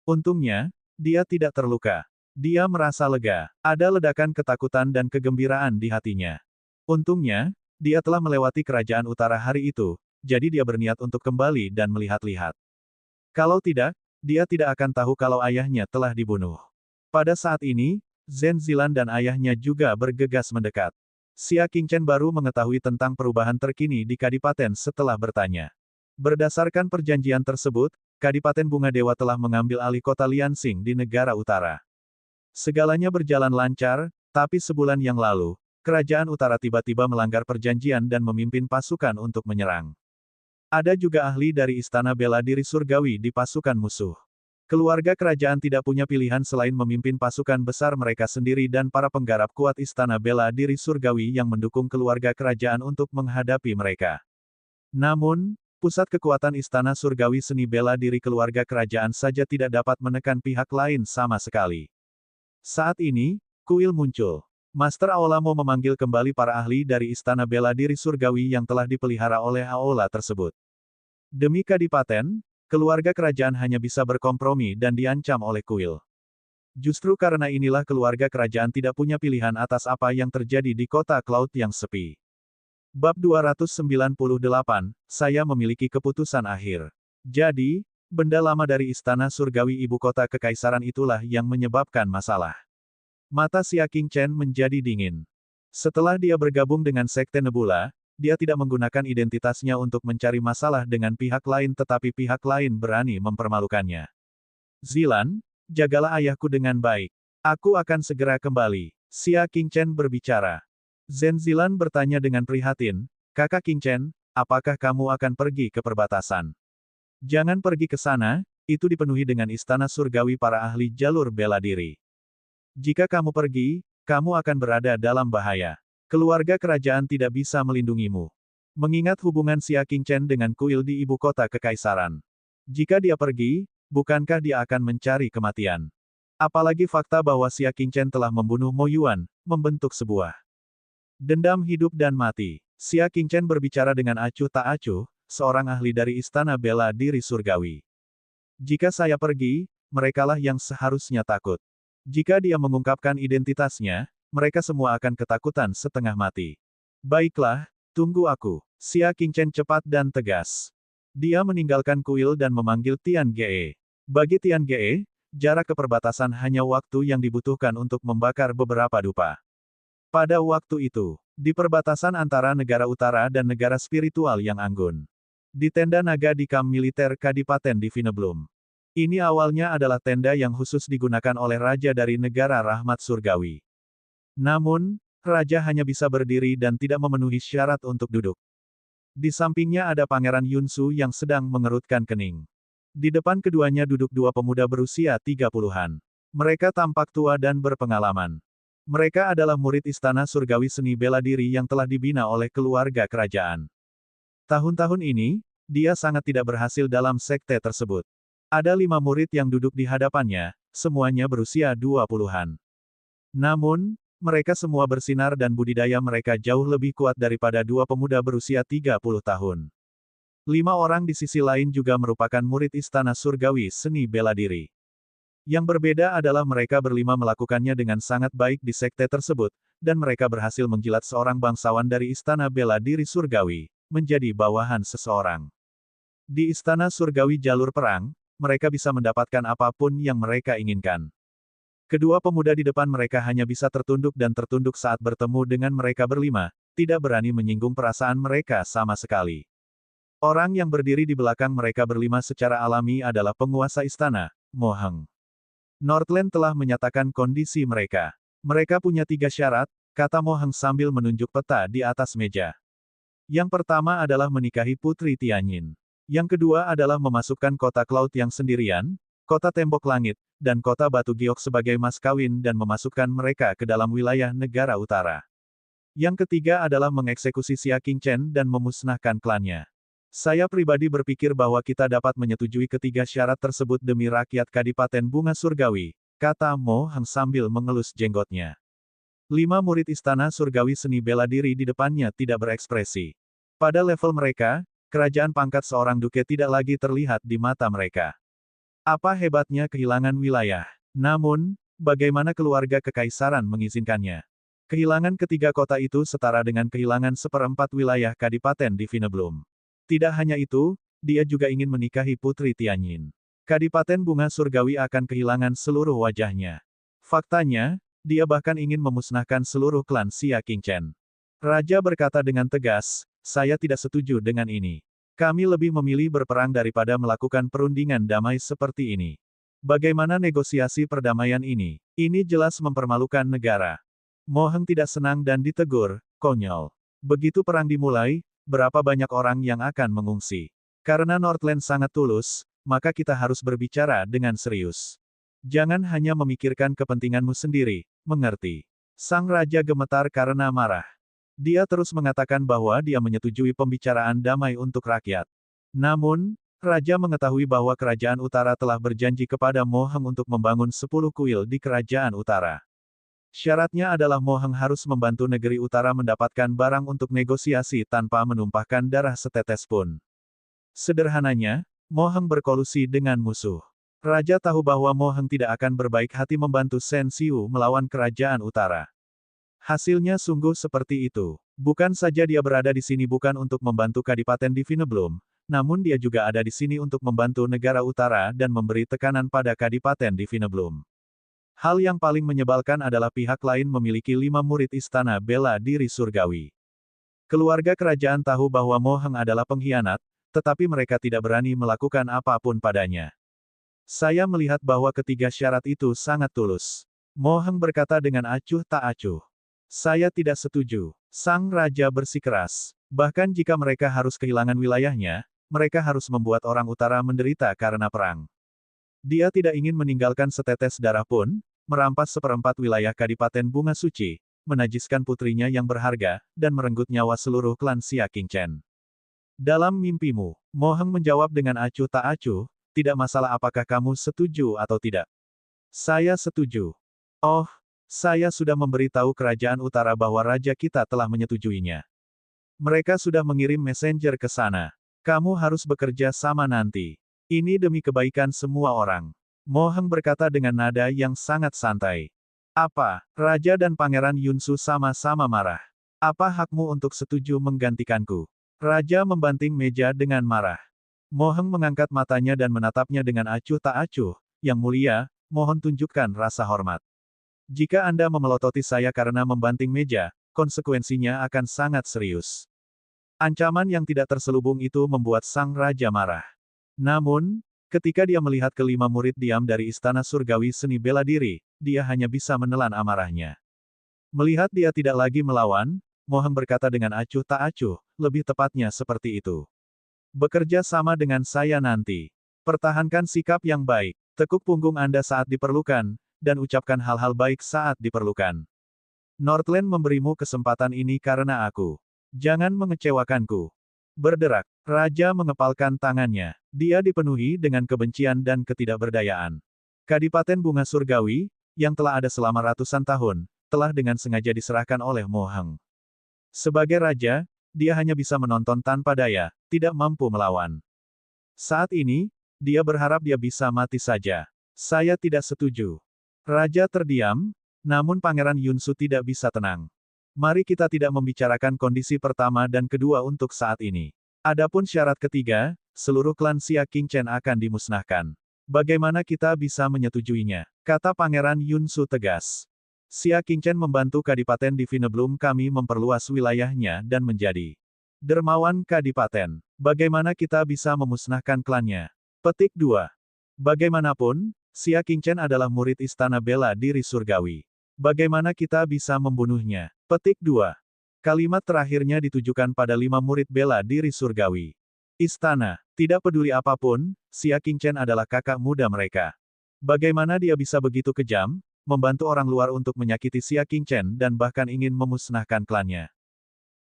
Untungnya, dia tidak terluka. Dia merasa lega. Ada ledakan ketakutan dan kegembiraan di hatinya. Untungnya, dia telah melewati kerajaan utara hari itu, jadi dia berniat untuk kembali dan melihat-lihat. Kalau tidak, dia tidak akan tahu kalau ayahnya telah dibunuh. Pada saat ini, Zhen Zilan dan ayahnya juga bergegas mendekat. Xia Qingchen baru mengetahui tentang perubahan terkini di Kadipaten setelah bertanya. Berdasarkan perjanjian tersebut, Kadipaten Bunga Dewa telah mengambil alih kota Liansing di negara utara. Segalanya berjalan lancar, tapi sebulan yang lalu, Kerajaan Utara tiba-tiba melanggar perjanjian dan memimpin pasukan untuk menyerang. Ada juga ahli dari Istana Bela Diri Surgawi di pasukan musuh. Keluarga kerajaan tidak punya pilihan selain memimpin pasukan besar mereka sendiri dan para penggarap kuat Istana Bela Diri Surgawi yang mendukung keluarga kerajaan untuk menghadapi mereka. Namun, pusat kekuatan Istana Surgawi Seni Bela Diri keluarga kerajaan saja tidak dapat menekan pihak lain sama sekali. Saat ini, kuil muncul. Master Aola mau memanggil kembali para ahli dari Istana Bela Diri Surgawi yang telah dipelihara oleh Aola tersebut. Demi Kadipaten, keluarga kerajaan hanya bisa berkompromi dan diancam oleh kuil. Justru karena inilah keluarga kerajaan tidak punya pilihan atas apa yang terjadi di kota Cloud yang sepi. Bab 298, saya memiliki keputusan akhir. Jadi, benda lama dari Istana Surgawi Ibu Kota Kekaisaran itulah yang menyebabkan masalah. Mata Xia Qingchen menjadi dingin. Setelah dia bergabung dengan Sekte Nebula, dia tidak menggunakan identitasnya untuk mencari masalah dengan pihak lain tetapi pihak lain berani mempermalukannya. Zilan, jagalah ayahku dengan baik. Aku akan segera kembali. Xia Qingchen berbicara. Zhen Zilan bertanya dengan prihatin, Kakak Qingchen, apakah kamu akan pergi ke perbatasan? Jangan pergi ke sana, itu dipenuhi dengan istana surgawi para ahli jalur bela diri. Jika kamu pergi, kamu akan berada dalam bahaya. Keluarga kerajaan tidak bisa melindungimu. Mengingat hubungan Xia Qingchen dengan kuil di ibu kota kekaisaran. Jika dia pergi, bukankah dia akan mencari kematian? Apalagi fakta bahwa Xia Qingchen telah membunuh Mo Yuan, membentuk sebuah dendam hidup dan mati. Xia Qingchen berbicara dengan acuh tak acuh, seorang ahli dari Istana Bela Diri Surgawi. Jika saya pergi, merekalah yang seharusnya takut. Jika dia mengungkapkan identitasnya, mereka semua akan ketakutan setengah mati. Baiklah, tunggu aku. Xia Qingchen cepat dan tegas. Dia meninggalkan kuil dan memanggil Tian Ge. Bagi Tian Ge, jarak ke perbatasan hanya waktu yang dibutuhkan untuk membakar beberapa dupa. Pada waktu itu, di perbatasan antara negara utara dan negara spiritual yang anggun. Di tenda naga di kamp militer Kadipaten di Vineblum. Ini awalnya adalah tenda yang khusus digunakan oleh raja dari negara rahmat surgawi. Namun, raja hanya bisa berdiri dan tidak memenuhi syarat untuk duduk. Di sampingnya ada Pangeran Yunsu yang sedang mengerutkan kening. Di depan keduanya duduk dua pemuda berusia 30-an. Mereka tampak tua dan berpengalaman. Mereka adalah murid Istana Surgawi Seni Bela Diri yang telah dibina oleh keluarga kerajaan. Tahun-tahun ini, dia sangat tidak berhasil dalam sekte tersebut. Ada 5 murid yang duduk di hadapannya, semuanya berusia 20-an. Namun, mereka semua bersinar dan budidaya mereka jauh lebih kuat daripada dua pemuda berusia 30 tahun. 5 orang di sisi lain juga merupakan murid Istana Surgawi Seni Bela Diri. Yang berbeda adalah mereka berlima melakukannya dengan sangat baik di sekte tersebut, dan mereka berhasil menjilat seorang bangsawan dari Istana Bela Diri Surgawi, menjadi bawahan seseorang. Di Istana Surgawi Jalur Perang, mereka bisa mendapatkan apapun yang mereka inginkan. Kedua pemuda di depan mereka hanya bisa tertunduk dan tertunduk saat bertemu dengan mereka berlima, tidak berani menyinggung perasaan mereka sama sekali. Orang yang berdiri di belakang mereka berlima secara alami adalah penguasa istana, Mo Heng. Northland telah menyatakan kondisi mereka. Mereka punya 3 syarat, kata Mo Heng sambil menunjuk peta di atas meja. Yang pertama adalah menikahi Putri Tianyin. Yang kedua adalah memasukkan kota Cloud yang sendirian, kota Tembok Langit, dan kota Batu Giok sebagai mas kawin dan memasukkan mereka ke dalam wilayah negara utara. Yang ketiga adalah mengeksekusi Xia Qingchen dan memusnahkan klannya. Saya pribadi berpikir bahwa kita dapat menyetujui ketiga syarat tersebut demi rakyat Kadipaten Bunga Surgawi, kata Mo Heng sambil mengelus jenggotnya. 5 murid Istana Surgawi Seni Bela Diri di depannya tidak berekspresi. Pada level mereka, kerajaan pangkat seorang duke tidak lagi terlihat di mata mereka. Apa hebatnya kehilangan wilayah? Namun, bagaimana keluarga kekaisaran mengizinkannya? Kehilangan ketiga kota itu setara dengan kehilangan 1/4 wilayah Kadipaten di Vineblum. Tidak hanya itu, dia juga ingin menikahi Putri Tianyin. Kadipaten Bunga Surgawi akan kehilangan seluruh wajahnya. Faktanya, dia bahkan ingin memusnahkan seluruh klan Xia Qingchen. Raja berkata dengan tegas, saya tidak setuju dengan ini. Kami lebih memilih berperang daripada melakukan perundingan damai seperti ini. Bagaimana negosiasi perdamaian ini? Ini jelas mempermalukan negara. Mo Heng tidak senang dan ditegur, konyol. Begitu perang dimulai, berapa banyak orang yang akan mengungsi? Karena Northland sangat tulus, maka kita harus berbicara dengan serius. Jangan hanya memikirkan kepentinganmu sendiri, mengerti? Sang raja gemetar karena marah. Dia terus mengatakan bahwa dia menyetujui pembicaraan damai untuk rakyat. Namun, raja mengetahui bahwa kerajaan utara telah berjanji kepada Mo Heng untuk membangun 10 kuil di kerajaan utara. Syaratnya adalah Mo Heng harus membantu negeri utara mendapatkan barang untuk negosiasi tanpa menumpahkan darah setetes pun. Sederhananya, Mo Heng berkolusi dengan musuh. Raja tahu bahwa Mo Heng tidak akan berbaik hati membantu Shen Xiu melawan kerajaan utara. Hasilnya sungguh seperti itu. Bukan saja dia berada di sini bukan untuk membantu Kadipaten di Vineblum, namun dia juga ada di sini untuk membantu negara utara dan memberi tekanan pada Kadipaten di Vineblum. Hal yang paling menyebalkan adalah pihak lain memiliki 5 murid Istana Bela Diri Surgawi. Keluarga kerajaan tahu bahwa Mo Heng adalah pengkhianat, tetapi mereka tidak berani melakukan apapun padanya. Saya melihat bahwa ketiga syarat itu sangat tulus. Mo Heng berkata dengan acuh tak acuh. Saya tidak setuju. Sang raja bersikeras. Bahkan jika mereka harus kehilangan wilayahnya, mereka harus membuat orang utara menderita karena perang. Dia tidak ingin meninggalkan setetes darah pun, merampas 1/4 wilayah Kadipaten Bunga Suci, menajiskan putrinya yang berharga, dan merenggut nyawa seluruh klan Xia Qingchen. Dalam mimpimu, Mo Heng menjawab dengan acuh tak acuh, tidak masalah apakah kamu setuju atau tidak. Saya setuju. Oh, saya sudah memberitahu kerajaan utara bahwa raja kita telah menyetujuinya. Mereka sudah mengirim messenger ke sana. Kamu harus bekerja sama nanti. Ini demi kebaikan semua orang. Mo Heng berkata dengan nada yang sangat santai. Apa? Raja dan Pangeran Yunsu sama-sama marah. Apa hakmu untuk setuju menggantikanku? Raja membanting meja dengan marah. Mo Heng mengangkat matanya dan menatapnya dengan acuh tak acuh. Yang mulia, mohon tunjukkan rasa hormat. Jika Anda memelototi saya karena membanting meja, konsekuensinya akan sangat serius. Ancaman yang tidak terselubung itu membuat sang raja marah. Namun, ketika dia melihat kelima murid diam dari Istana Surgawi Seni Bela Diri, dia hanya bisa menelan amarahnya. Melihat dia tidak lagi melawan, Mo Heng berkata dengan acuh tak acuh, lebih tepatnya seperti itu. Bekerja sama dengan saya nanti. Pertahankan sikap yang baik, tekuk punggung Anda saat diperlukan, dan ucapkan hal-hal baik saat diperlukan. Northland memberimu kesempatan ini karena aku. Jangan mengecewakanku. Berderak, Raja mengepalkan tangannya. Dia dipenuhi dengan kebencian dan ketidakberdayaan. Kadipaten Bunga Surgawi, yang telah ada selama ratusan tahun, telah dengan sengaja diserahkan oleh Mo Heng. Sebagai raja, dia hanya bisa menonton tanpa daya, tidak mampu melawan. Saat ini, dia berharap dia bisa mati saja. Saya tidak setuju. Raja terdiam, namun Pangeran Yunsu tidak bisa tenang. Mari kita tidak membicarakan kondisi pertama dan kedua untuk saat ini. Adapun syarat ketiga, seluruh klan Xia Qingchen akan dimusnahkan. Bagaimana kita bisa menyetujuinya? Kata Pangeran Yunsu tegas. Xia Qingchen membantu Kadipaten di Vineblum kami memperluas wilayahnya dan menjadi dermawan Kadipaten. Bagaimana kita bisa memusnahkan klannya? Petik 2. Bagaimanapun, Xia Qingchen adalah murid Istana Bela Diri Surgawi. Bagaimana kita bisa membunuhnya? Petik 2. Kalimat terakhirnya ditujukan pada 5 murid bela diri surgawi. Istana, tidak peduli apapun, Xia Qingchen adalah kakak muda mereka. Bagaimana dia bisa begitu kejam, membantu orang luar untuk menyakiti Xia Qingchen dan bahkan ingin memusnahkan klannya.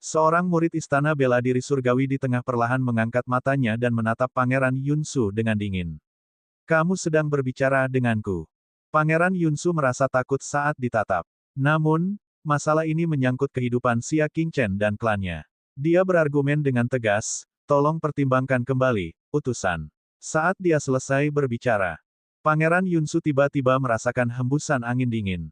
Seorang murid Istana Bela Diri Surgawi di tengah perlahan mengangkat matanya dan menatap Pangeran Yunsu dengan dingin. Kamu sedang berbicara denganku. Pangeran Yunsu merasa takut saat ditatap. Namun, masalah ini menyangkut kehidupan Xia Qingchen dan klannya. Dia berargumen dengan tegas, tolong pertimbangkan kembali, utusan. Saat dia selesai berbicara, Pangeran Yunsu tiba-tiba merasakan hembusan angin dingin.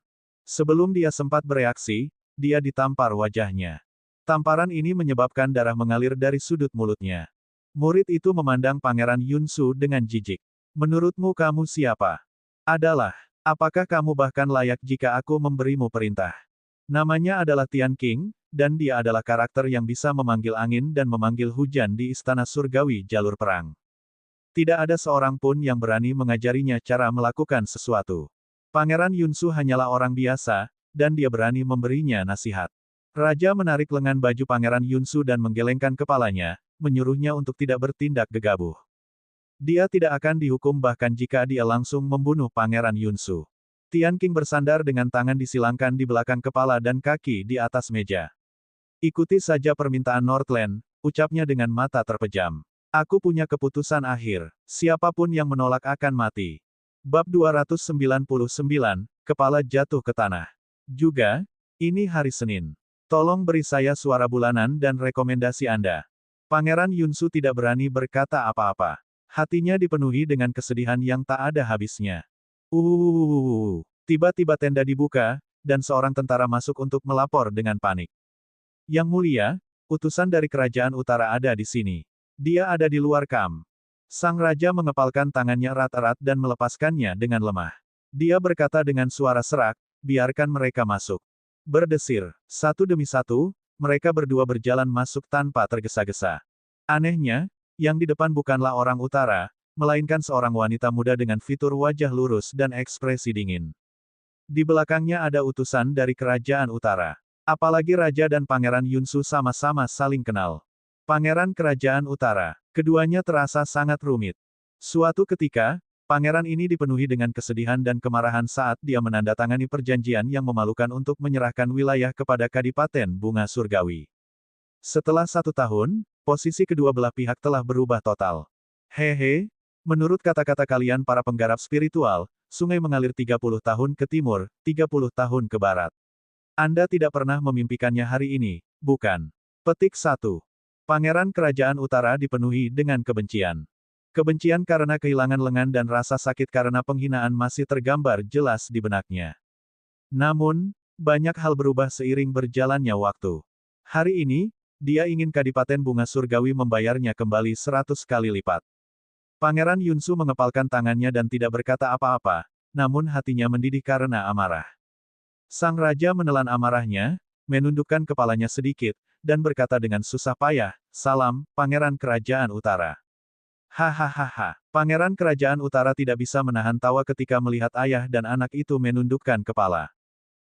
Sebelum dia sempat bereaksi, dia ditampar wajahnya. Tamparan ini menyebabkan darah mengalir dari sudut mulutnya. Murid itu memandang Pangeran Yunsu dengan jijik. Menurutmu kamu siapa? Adalah. Apakah kamu bahkan layak jika aku memberimu perintah? Namanya adalah Tian Qing, dan dia adalah karakter yang bisa memanggil angin dan memanggil hujan di Istana Surgawi Jalur Perang. Tidak ada seorang pun yang berani mengajarinya cara melakukan sesuatu. Pangeran Yunsu hanyalah orang biasa, dan dia berani memberinya nasihat. Raja menarik lengan baju Pangeran Yunsu dan menggelengkan kepalanya, menyuruhnya untuk tidak bertindak gegabah. Dia tidak akan dihukum bahkan jika dia langsung membunuh Pangeran Yunsu. Tian Qing bersandar dengan tangan disilangkan di belakang kepala dan kaki di atas meja. Ikuti saja permintaan Northland, ucapnya dengan mata terpejam. Aku punya keputusan akhir. Siapapun yang menolak akan mati. Bab 299, Kepala Jatuh ke Tanah. Juga, ini hari Senin. Tolong beri saya suara bulanan dan rekomendasi Anda. Pangeran Yunsu tidak berani berkata apa-apa. Hatinya dipenuhi dengan kesedihan yang tak ada habisnya. Tiba-tiba tenda dibuka, dan seorang tentara masuk untuk melapor dengan panik. Yang mulia, utusan dari kerajaan utara ada di sini. Dia ada di luar kamp. Sang raja mengepalkan tangannya erat-erat dan melepaskannya dengan lemah. Dia berkata dengan suara serak, biarkan mereka masuk. Berdesir, satu demi satu, mereka berdua berjalan masuk tanpa tergesa-gesa. Anehnya, yang di depan bukanlah orang utara, melainkan seorang wanita muda dengan fitur wajah lurus dan ekspresi dingin. Di belakangnya ada utusan dari kerajaan utara. Apalagi Raja dan Pangeran Yunsu sama-sama saling kenal. Pangeran Kerajaan Utara. Keduanya terasa sangat rumit. Suatu ketika, pangeran ini dipenuhi dengan kesedihan dan kemarahan saat dia menandatangani perjanjian yang memalukan untuk menyerahkan wilayah kepada Kadipaten Bunga Surgawi. Setelah 1 tahun, posisi kedua belah pihak telah berubah total. Hehe, menurut kata-kata kalian para penggarap spiritual, sungai mengalir 30 tahun ke timur, 30 tahun ke barat. Anda tidak pernah memimpikannya hari ini, bukan? Petik 1. Pangeran Kerajaan Utara dipenuhi dengan kebencian. Kebencian karena kehilangan lengan dan rasa sakit karena penghinaan masih tergambar jelas di benaknya. Namun, banyak hal berubah seiring berjalannya waktu. Hari ini, dia ingin Kadipaten Bunga Surgawi membayarnya kembali 100 kali lipat. Pangeran Yunsu mengepalkan tangannya dan tidak berkata apa-apa, namun hatinya mendidih karena amarah. Sang raja menelan amarahnya, menundukkan kepalanya sedikit, dan berkata dengan susah payah, "Salam, Pangeran Kerajaan Utara." Hahaha. Pangeran Kerajaan Utara tidak bisa menahan tawa ketika melihat ayah dan anak itu menundukkan kepala.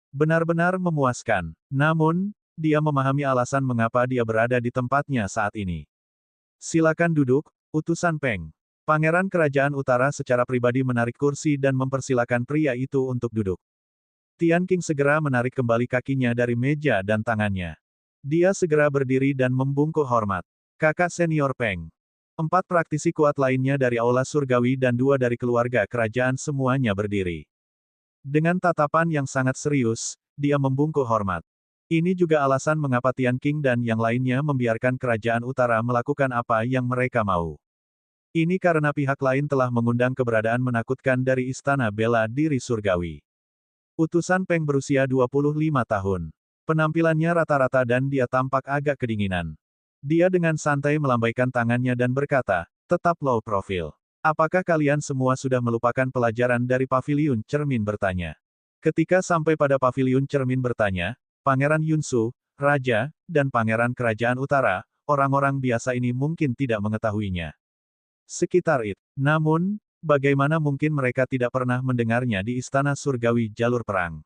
Benar-benar memuaskan. Namun, dia memahami alasan mengapa dia berada di tempatnya saat ini. Silakan duduk, utusan Peng. Pangeran Kerajaan Utara secara pribadi menarik kursi dan mempersilakan pria itu untuk duduk. Tian Qing segera menarik kembali kakinya dari meja dan tangannya. Dia segera berdiri dan membungkuk hormat. Kakak senior Peng. 4 praktisi kuat lainnya dari Aula Surgawi dan 2 dari keluarga kerajaan semuanya berdiri. Dengan tatapan yang sangat serius, dia membungkuk hormat. Ini juga alasan mengapa Tian Qing dan yang lainnya membiarkan kerajaan utara melakukan apa yang mereka mau. Ini karena pihak lain telah mengundang keberadaan menakutkan dari Istana Bela Diri Surgawi. Utusan Peng berusia 25 tahun. Penampilannya rata-rata dan dia tampak agak kedinginan. Dia dengan santai melambaikan tangannya dan berkata, "Tetap low profile. Apakah kalian semua sudah melupakan pelajaran dari Paviliun Cermin bertanya?" Ketika sampai pada Paviliun Cermin bertanya, Pangeran Yunsu, Raja, dan Pangeran Kerajaan Utara, orang-orang biasa ini mungkin tidak mengetahuinya. Sekitar itu. Namun, bagaimana mungkin mereka tidak pernah mendengarnya di Istana Surgawi Jalur Perang?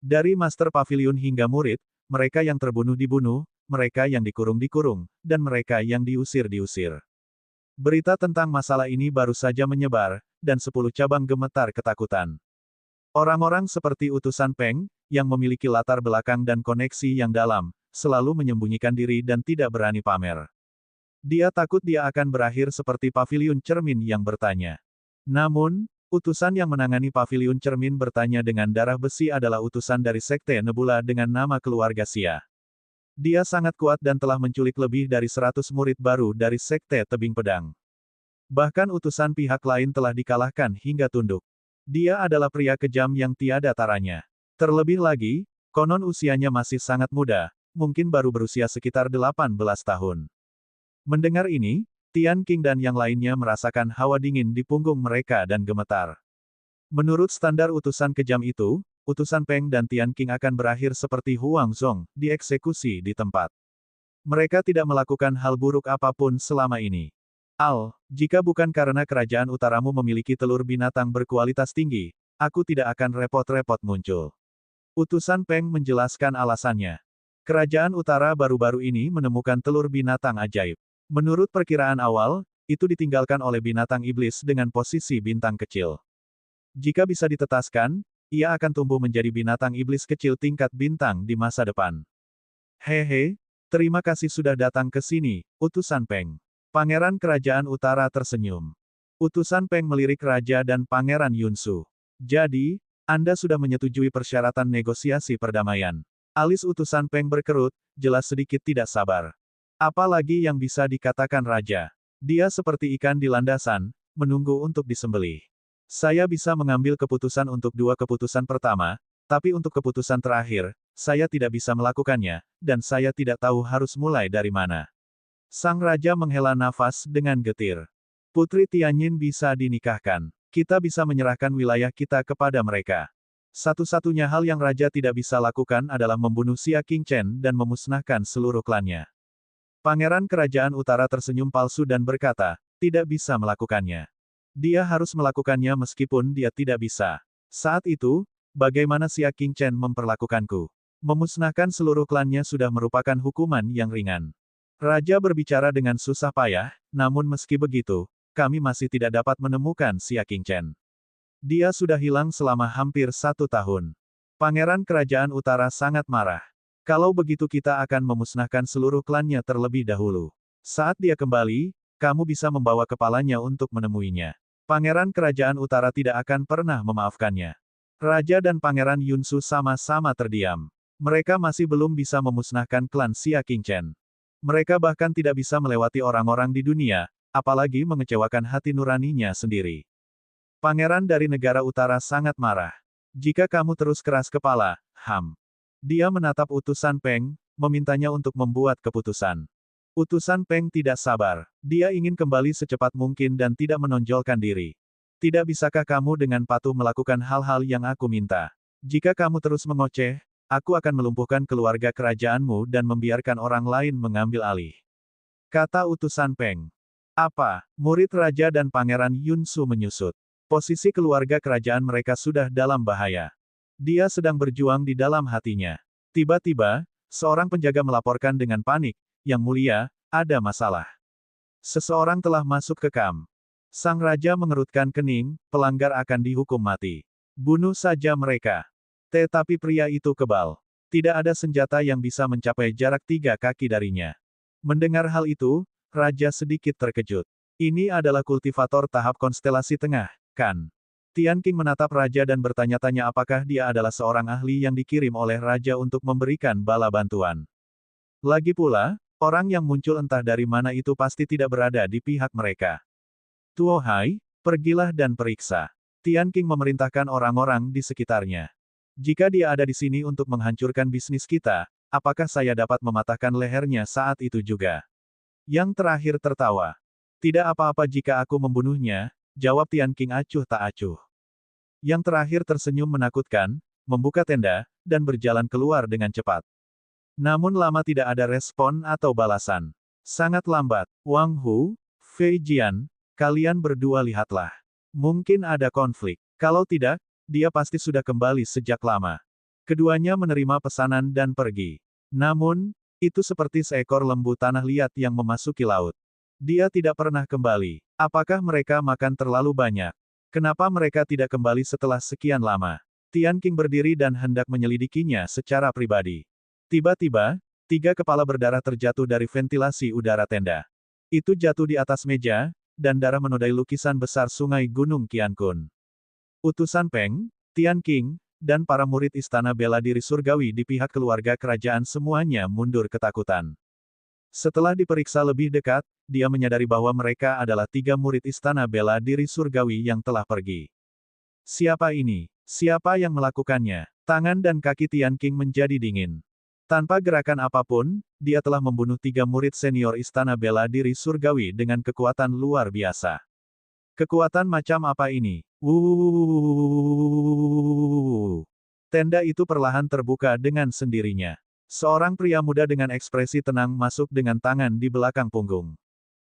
Dari Master Paviliun hingga murid, mereka yang terbunuh dibunuh, mereka yang dikurung, dan mereka yang diusir. Berita tentang masalah ini baru saja menyebar, dan 10 cabang gemetar ketakutan. Orang-orang seperti utusan Peng, yang memiliki latar belakang dan koneksi yang dalam, selalu menyembunyikan diri dan tidak berani pamer. Dia takut dia akan berakhir seperti Paviliun Cermin yang bertanya. Namun, utusan yang menangani Paviliun Cermin bertanya dengan darah besi adalah utusan dari Sekte Nebula dengan nama keluarga Xia. Dia sangat kuat dan telah menculik lebih dari 100 murid baru dari Sekte Tebing Pedang. Bahkan utusan pihak lain telah dikalahkan hingga tunduk. Dia adalah pria kejam yang tiada taranya. Terlebih lagi, konon usianya masih sangat muda, mungkin baru berusia sekitar 18 tahun. Mendengar ini, Tian Qing dan yang lainnya merasakan hawa dingin di punggung mereka dan gemetar. Menurut standar utusan kejam itu, utusan Peng dan Tian Qing akan berakhir seperti Huang Zhong, dieksekusi di tempat. Mereka tidak melakukan hal buruk apapun selama ini. Jika bukan karena kerajaan utaramu memiliki telur binatang berkualitas tinggi, aku tidak akan repot-repot muncul. Utusan Peng menjelaskan alasannya. Kerajaan utara baru-baru ini menemukan telur binatang ajaib. Menurut perkiraan awal, itu ditinggalkan oleh binatang iblis dengan posisi bintang kecil. Jika bisa ditetaskan, ia akan tumbuh menjadi binatang iblis kecil tingkat bintang di masa depan. Hehe, terima kasih sudah datang ke sini, utusan Peng. Pangeran Kerajaan Utara tersenyum. Utusan Peng melirik Raja dan Pangeran Yunsu. Jadi, Anda sudah menyetujui persyaratan negosiasi perdamaian. Alis utusan Peng berkerut, jelas sedikit tidak sabar. Apalagi yang bisa dikatakan Raja? Dia seperti ikan di landasan, menunggu untuk disembelih. Saya bisa mengambil keputusan untuk 2 keputusan pertama, tapi untuk keputusan terakhir, saya tidak bisa melakukannya, dan saya tidak tahu harus mulai dari mana. Sang Raja menghela nafas dengan getir. Putri Tianyin bisa dinikahkan. Kita bisa menyerahkan wilayah kita kepada mereka. Satu-satunya hal yang Raja tidak bisa lakukan adalah membunuh Xia Qingchen dan memusnahkan seluruh klannya. Pangeran Kerajaan Utara tersenyum palsu dan berkata, tidak bisa melakukannya. Dia harus melakukannya meskipun dia tidak bisa. Saat itu, bagaimana Xia Qingchen memperlakukanku? Memusnahkan seluruh klannya sudah merupakan hukuman yang ringan. Raja berbicara dengan susah payah, namun meski begitu, kami masih tidak dapat menemukan Xia Qingchen. Dia sudah hilang selama hampir 1 tahun. Pangeran Kerajaan Utara sangat marah. Kalau begitu kita akan memusnahkan seluruh klannya terlebih dahulu. Saat dia kembali, kamu bisa membawa kepalanya untuk menemuinya. Pangeran Kerajaan Utara tidak akan pernah memaafkannya. Raja dan Pangeran Yunsu sama-sama terdiam. Mereka masih belum bisa memusnahkan klan Xia Qingchen. Mereka bahkan tidak bisa melewati orang-orang di dunia, apalagi mengecewakan hati nuraninya sendiri. Pangeran dari negara utara sangat marah. Jika kamu terus keras kepala, Dia menatap utusan Peng, memintanya untuk membuat keputusan. Utusan Peng tidak sabar. Dia ingin kembali secepat mungkin dan tidak menonjolkan diri. Tidak bisakah kamu dengan patuh melakukan hal-hal yang aku minta? Jika kamu terus mengoceh, aku akan melumpuhkan keluarga kerajaanmu dan membiarkan orang lain mengambil alih. Kata utusan Peng. Apa? Murid Raja dan Pangeran Yunsu menyusut. Posisi keluarga kerajaan mereka sudah dalam bahaya. Dia sedang berjuang di dalam hatinya. Tiba-tiba, seorang penjaga melaporkan dengan panik, "Yang mulia, ada masalah. Seseorang telah masuk ke kamp." Sang raja mengerutkan kening, pelanggar akan dihukum mati. Bunuh saja mereka. Tetapi pria itu kebal. Tidak ada senjata yang bisa mencapai jarak 3 kaki darinya. Mendengar hal itu, raja sedikit terkejut. Ini adalah kultivator tahap konstelasi tengah, kan? Tian Qing menatap raja dan bertanya-tanya apakah dia adalah seorang ahli yang dikirim oleh raja untuk memberikan bala bantuan. Lagi pula, orang yang muncul entah dari mana itu pasti tidak berada di pihak mereka. Tuo Hai, pergilah dan periksa. Tian Qing memerintahkan orang-orang di sekitarnya. Jika dia ada di sini untuk menghancurkan bisnis kita, apakah saya dapat mematahkan lehernya saat itu juga? Yang terakhir tertawa. Tidak apa-apa jika aku membunuhnya, jawab Tian Qing acuh tak acuh. Yang terakhir tersenyum menakutkan, membuka tenda, dan berjalan keluar dengan cepat. Namun lama tidak ada respon atau balasan. Sangat lambat. Wang Hu, Fei Jian, kalian berdua lihatlah. Mungkin ada konflik. Kalau tidak, dia pasti sudah kembali sejak lama. Keduanya menerima pesanan dan pergi. Namun, itu seperti seekor lembu tanah liat yang memasuki laut. Dia tidak pernah kembali. Apakah mereka makan terlalu banyak? Kenapa mereka tidak kembali setelah sekian lama? Tian Qing berdiri dan hendak menyelidikinya secara pribadi. Tiba-tiba, 3 kepala berdarah terjatuh dari ventilasi udara tenda. Itu jatuh di atas meja, dan darah menodai lukisan besar sungai Gunung Qiankun. Utusan Peng, Tian Qing, dan para murid istana bela diri surgawi di pihak keluarga kerajaan semuanya mundur ketakutan. Setelah diperiksa lebih dekat, dia menyadari bahwa mereka adalah 3 murid istana bela diri surgawi yang telah pergi. Siapa ini? Siapa yang melakukannya? Tangan dan kaki Tian Qing menjadi dingin. Tanpa gerakan apapun, dia telah membunuh 3 murid senior istana bela diri surgawi dengan kekuatan luar biasa. Kekuatan macam apa ini? Wuh. Tenda itu perlahan terbuka dengan sendirinya. Seorang pria muda dengan ekspresi tenang masuk dengan tangan di belakang punggung.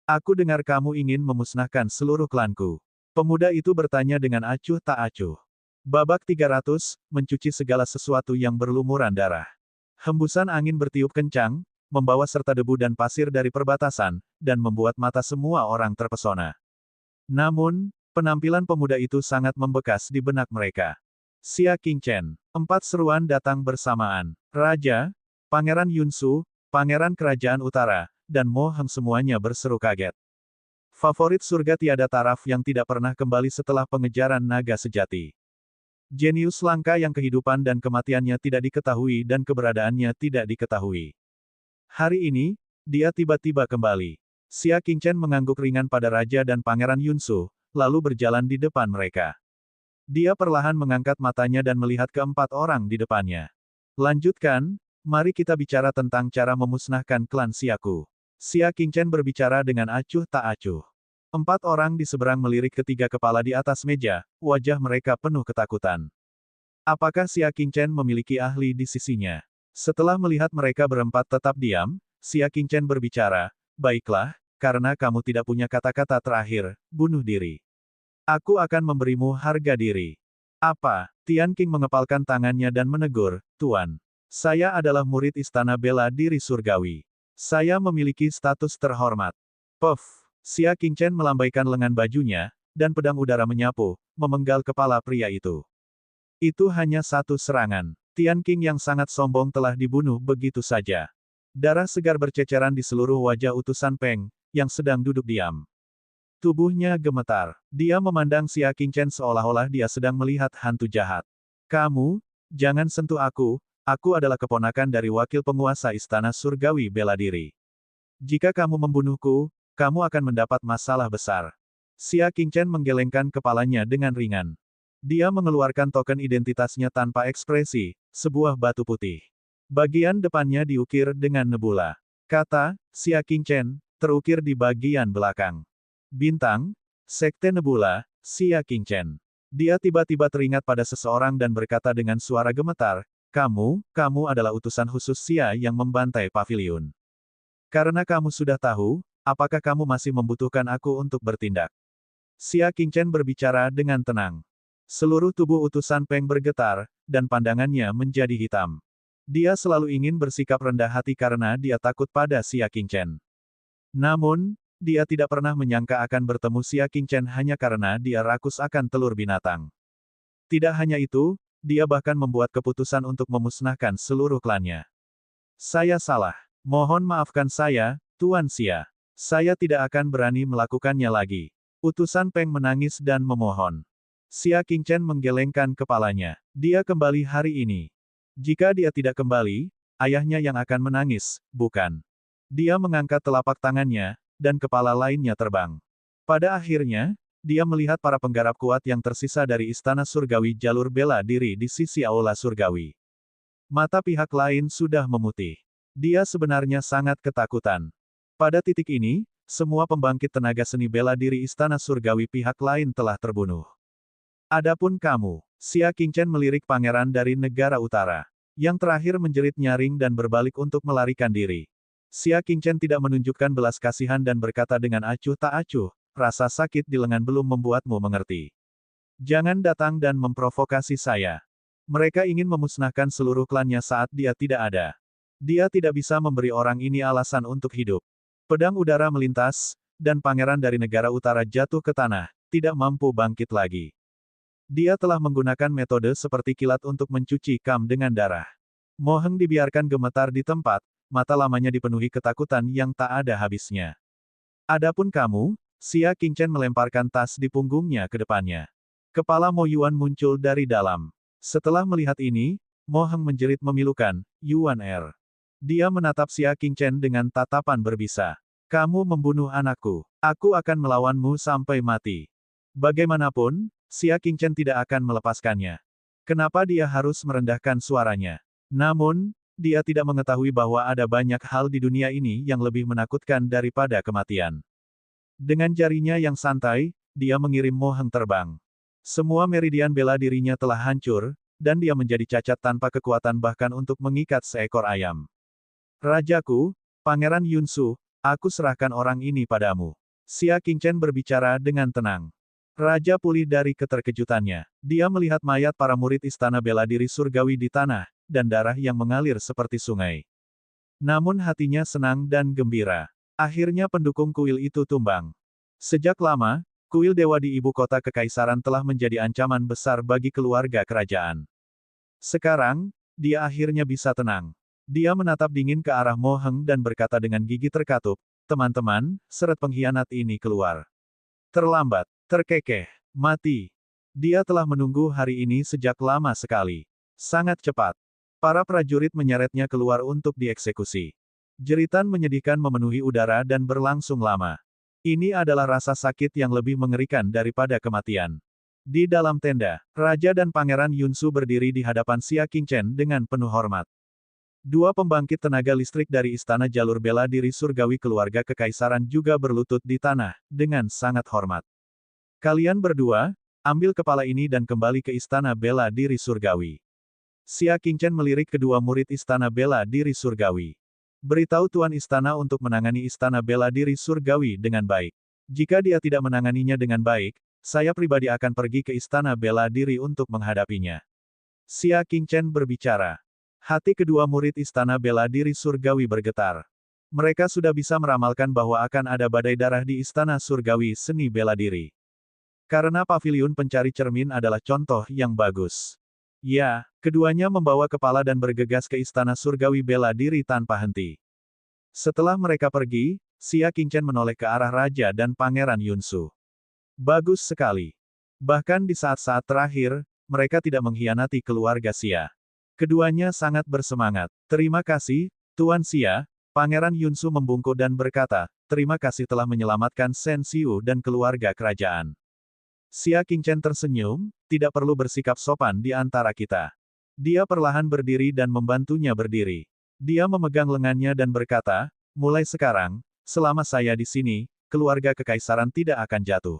Aku dengar kamu ingin memusnahkan seluruh klanku. Pemuda itu bertanya dengan acuh tak acuh. Babak 300, mencuci segala sesuatu yang berlumuran darah. Hembusan angin bertiup kencang, membawa serta debu dan pasir dari perbatasan, dan membuat mata semua orang terpesona. Namun, penampilan pemuda itu sangat membekas di benak mereka. Xia Qingchen. 4 seruan datang bersamaan. Raja, Pangeran Yunsu, Pangeran Kerajaan Utara, dan Mo Heng semuanya berseru kaget. Favorit surga tiada taraf yang tidak pernah kembali setelah pengejaran naga sejati. Jenius langka yang kehidupan dan kematiannya tidak diketahui dan keberadaannya tidak diketahui. Hari ini, dia tiba-tiba kembali. Xia Qingchen mengangguk ringan pada Raja dan Pangeran Yunsu, lalu berjalan di depan mereka. Dia perlahan mengangkat matanya dan melihat ke-4 orang di depannya. Lanjutkan, mari kita bicara tentang cara memusnahkan klan Xiaku. Xia Qingchen berbicara dengan acuh tak acuh. 4 orang di seberang melirik ke 3 kepala di atas meja, wajah mereka penuh ketakutan. Apakah Xia Qingchen memiliki ahli di sisinya? Setelah melihat mereka berempat tetap diam, Xia Qingchen berbicara, baiklah, karena kamu tidak punya kata-kata terakhir, bunuh diri. Aku akan memberimu harga diri. Apa? Tian Qing mengepalkan tangannya dan menegur, Tuan. Saya adalah murid istana bela diri surgawi. Saya memiliki status terhormat. Puff. Xia Qingchen melambaikan lengan bajunya, dan pedang udara menyapu, memenggal kepala pria itu. Itu hanya satu serangan. Tian Qing yang sangat sombong telah dibunuh begitu saja. Darah segar berceceran di seluruh wajah utusan Peng, yang sedang duduk diam. Tubuhnya gemetar. Dia memandang Xia Qingchen seolah-olah dia sedang melihat hantu jahat. Kamu, jangan sentuh aku adalah keponakan dari wakil penguasa istana surgawi bela diri. Jika kamu membunuhku, kamu akan mendapat masalah besar. Xia Qingchen menggelengkan kepalanya dengan ringan. Dia mengeluarkan token identitasnya tanpa ekspresi, sebuah batu putih. Bagian depannya diukir dengan nebula. Kata, Xia Qingchen, terukir di bagian belakang. Bintang, Sekte Nebula, Xia Qingchen. Dia tiba-tiba teringat pada seseorang dan berkata dengan suara gemetar, kamu adalah utusan khusus Xia yang membantai paviliun. Karena kamu sudah tahu, apakah kamu masih membutuhkan aku untuk bertindak? Xia Qingchen berbicara dengan tenang. Seluruh tubuh utusan Peng bergetar, dan pandangannya menjadi hitam. Dia selalu ingin bersikap rendah hati karena dia takut pada Xia Qingchen. Namun, dia tidak pernah menyangka akan bertemu Xia Qingchen hanya karena dia rakus akan telur binatang. Tidak hanya itu, dia bahkan membuat keputusan untuk memusnahkan seluruh klannya. Saya salah. Mohon maafkan saya, Tuan Xia. Saya tidak akan berani melakukannya lagi. Utusan Peng menangis dan memohon. Xia Qingchen menggelengkan kepalanya. Dia kembali hari ini. Jika dia tidak kembali, ayahnya yang akan menangis, bukan? Dia mengangkat telapak tangannya, dan kepala lainnya terbang. Pada akhirnya, dia melihat para penggarap kuat yang tersisa dari Istana Surgawi jalur bela diri di sisi Aula Surgawi. Mata pihak lain sudah memutih. Dia sebenarnya sangat ketakutan. Pada titik ini, semua pembangkit tenaga seni bela diri Istana Surgawi pihak lain telah terbunuh. Adapun kamu, Xia Qingchen melirik pangeran dari negara utara. Yang terakhir menjerit nyaring dan berbalik untuk melarikan diri. Xia Qingchen tidak menunjukkan belas kasihan dan berkata dengan acuh tak acuh, rasa sakit di lengan belum membuatmu mengerti. Jangan datang dan memprovokasi saya. Mereka ingin memusnahkan seluruh klannya saat dia tidak ada. Dia tidak bisa memberi orang ini alasan untuk hidup. Pedang udara melintas, dan pangeran dari negara utara jatuh ke tanah, tidak mampu bangkit lagi. Dia telah menggunakan metode seperti kilat untuk mencuci Kam dengan darah. Mo Heng dibiarkan gemetar di tempat, mata lamanya dipenuhi ketakutan yang tak ada habisnya. Adapun kamu, Xia Qingchen melemparkan tas di punggungnya ke depannya. Kepala Mo Yuan muncul dari dalam. Setelah melihat ini, Mo Heng menjerit memilukan, Yuan Er. Dia menatap Xia Qingchen dengan tatapan berbisa. Kamu membunuh anakku. Aku akan melawanmu sampai mati. Bagaimanapun, Xia Qingchen tidak akan melepaskannya. Kenapa dia harus merendahkan suaranya? Namun, dia tidak mengetahui bahwa ada banyak hal di dunia ini yang lebih menakutkan daripada kematian. Dengan jarinya yang santai, dia mengirim Mo Heng terbang. Semua meridian bela dirinya telah hancur, dan dia menjadi cacat tanpa kekuatan bahkan untuk mengikat seekor ayam. Rajaku, Pangeran Yunsu, aku serahkan orang ini padamu. Xia Qingchen berbicara dengan tenang. Raja pulih dari keterkejutannya. Dia melihat mayat para murid istana bela diri surgawi di tanah, dan darah yang mengalir seperti sungai. Namun hatinya senang dan gembira. Akhirnya pendukung kuil itu tumbang. Sejak lama, kuil dewa di ibu kota kekaisaran telah menjadi ancaman besar bagi keluarga kerajaan. Sekarang, dia akhirnya bisa tenang. Dia menatap dingin ke arah Mo Heng dan berkata dengan gigi terkatup, teman-teman, seret pengkhianat ini keluar. Terlambat. Terkekeh. Mati. Dia telah menunggu hari ini sejak lama sekali. Sangat cepat. Para prajurit menyeretnya keluar untuk dieksekusi. Jeritan menyedihkan memenuhi udara dan berlangsung lama. Ini adalah rasa sakit yang lebih mengerikan daripada kematian. Di dalam tenda, Raja dan Pangeran Yunsu berdiri di hadapan Xia Qingchen dengan penuh hormat. Dua pembangkit tenaga listrik dari Istana Jalur Bela Diri Surgawi keluarga kekaisaran juga berlutut di tanah, dengan sangat hormat. Kalian berdua, ambil kepala ini dan kembali ke Istana Bela Diri Surgawi. Xia Qingchen melirik kedua murid Istana Bela Diri Surgawi. Beritahu Tuan Istana untuk menangani Istana Bela Diri Surgawi dengan baik. Jika dia tidak menanganinya dengan baik, saya pribadi akan pergi ke Istana Bela Diri untuk menghadapinya. Xia Qingchen berbicara. Hati kedua murid Istana Bela Diri Surgawi bergetar. Mereka sudah bisa meramalkan bahwa akan ada badai darah di Istana Surgawi Seni Bela Diri. Karena paviliun pencari cermin adalah contoh yang bagus. Ya, keduanya membawa kepala dan bergegas ke Istana Surgawi Bela Diri tanpa henti. Setelah mereka pergi, Xia Qingchen menoleh ke arah Raja dan Pangeran Yunsu. Bagus sekali. Bahkan di saat-saat terakhir, mereka tidak mengkhianati keluarga Xia. Keduanya sangat bersemangat. Terima kasih, Tuan Xia. Pangeran Yunsu membungkuk dan berkata, terima kasih telah menyelamatkan Shen Xiu dan keluarga kerajaan. Xia Qingchen tersenyum, tidak perlu bersikap sopan di antara kita. Dia perlahan berdiri dan membantunya berdiri. Dia memegang lengannya dan berkata, mulai sekarang, selama saya di sini, keluarga kekaisaran tidak akan jatuh.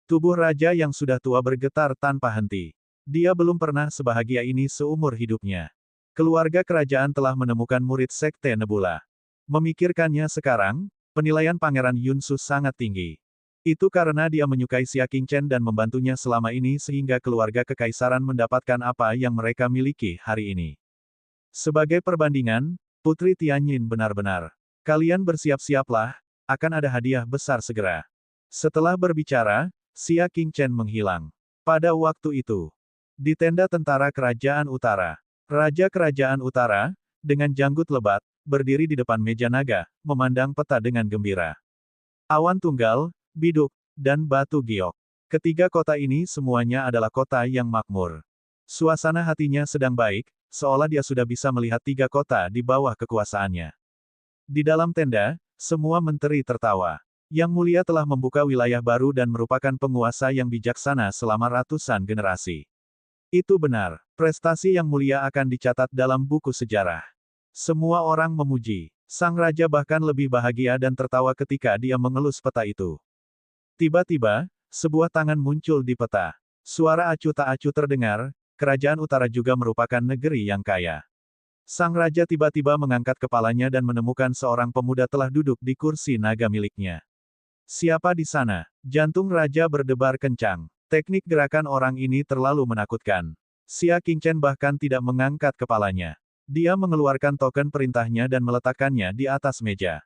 Tubuh raja yang sudah tua bergetar tanpa henti. Dia belum pernah sebahagia ini seumur hidupnya. Keluarga kerajaan telah menemukan murid Sekte Nebula. Memikirkannya sekarang, penilaian Pangeran Yunsu sangat tinggi. Itu karena dia menyukai Xia Qingchen dan membantunya selama ini sehingga keluarga kekaisaran mendapatkan apa yang mereka miliki hari ini. Sebagai perbandingan, Putri Tianyin benar-benar. Kalian bersiap-siaplah, akan ada hadiah besar segera. Setelah berbicara, Xia Qingchen menghilang. Pada waktu itu, di tenda tentara Kerajaan Utara, Raja Kerajaan Utara, dengan janggut lebat, berdiri di depan meja naga, memandang peta dengan gembira. Awan Tunggal, Biduk, dan Batu Giok. Ketiga kota ini semuanya adalah kota yang makmur. Suasana hatinya sedang baik, seolah dia sudah bisa melihat tiga kota di bawah kekuasaannya. Di dalam tenda, semua menteri tertawa. Yang Mulia telah membuka wilayah baru dan merupakan penguasa yang bijaksana selama ratusan generasi. Itu benar, prestasi Yang Mulia akan dicatat dalam buku sejarah. Semua orang memuji. Sang raja bahkan lebih bahagia dan tertawa ketika dia mengelus peta itu. Tiba-tiba, sebuah tangan muncul di peta. Suara acuh tak acuh terdengar, Kerajaan Utara juga merupakan negeri yang kaya. Sang raja tiba-tiba mengangkat kepalanya dan menemukan seorang pemuda telah duduk di kursi naga miliknya. Siapa di sana? Jantung raja berdebar kencang. Teknik gerakan orang ini terlalu menakutkan. Xia Qingchen bahkan tidak mengangkat kepalanya. Dia mengeluarkan token perintahnya dan meletakkannya di atas meja.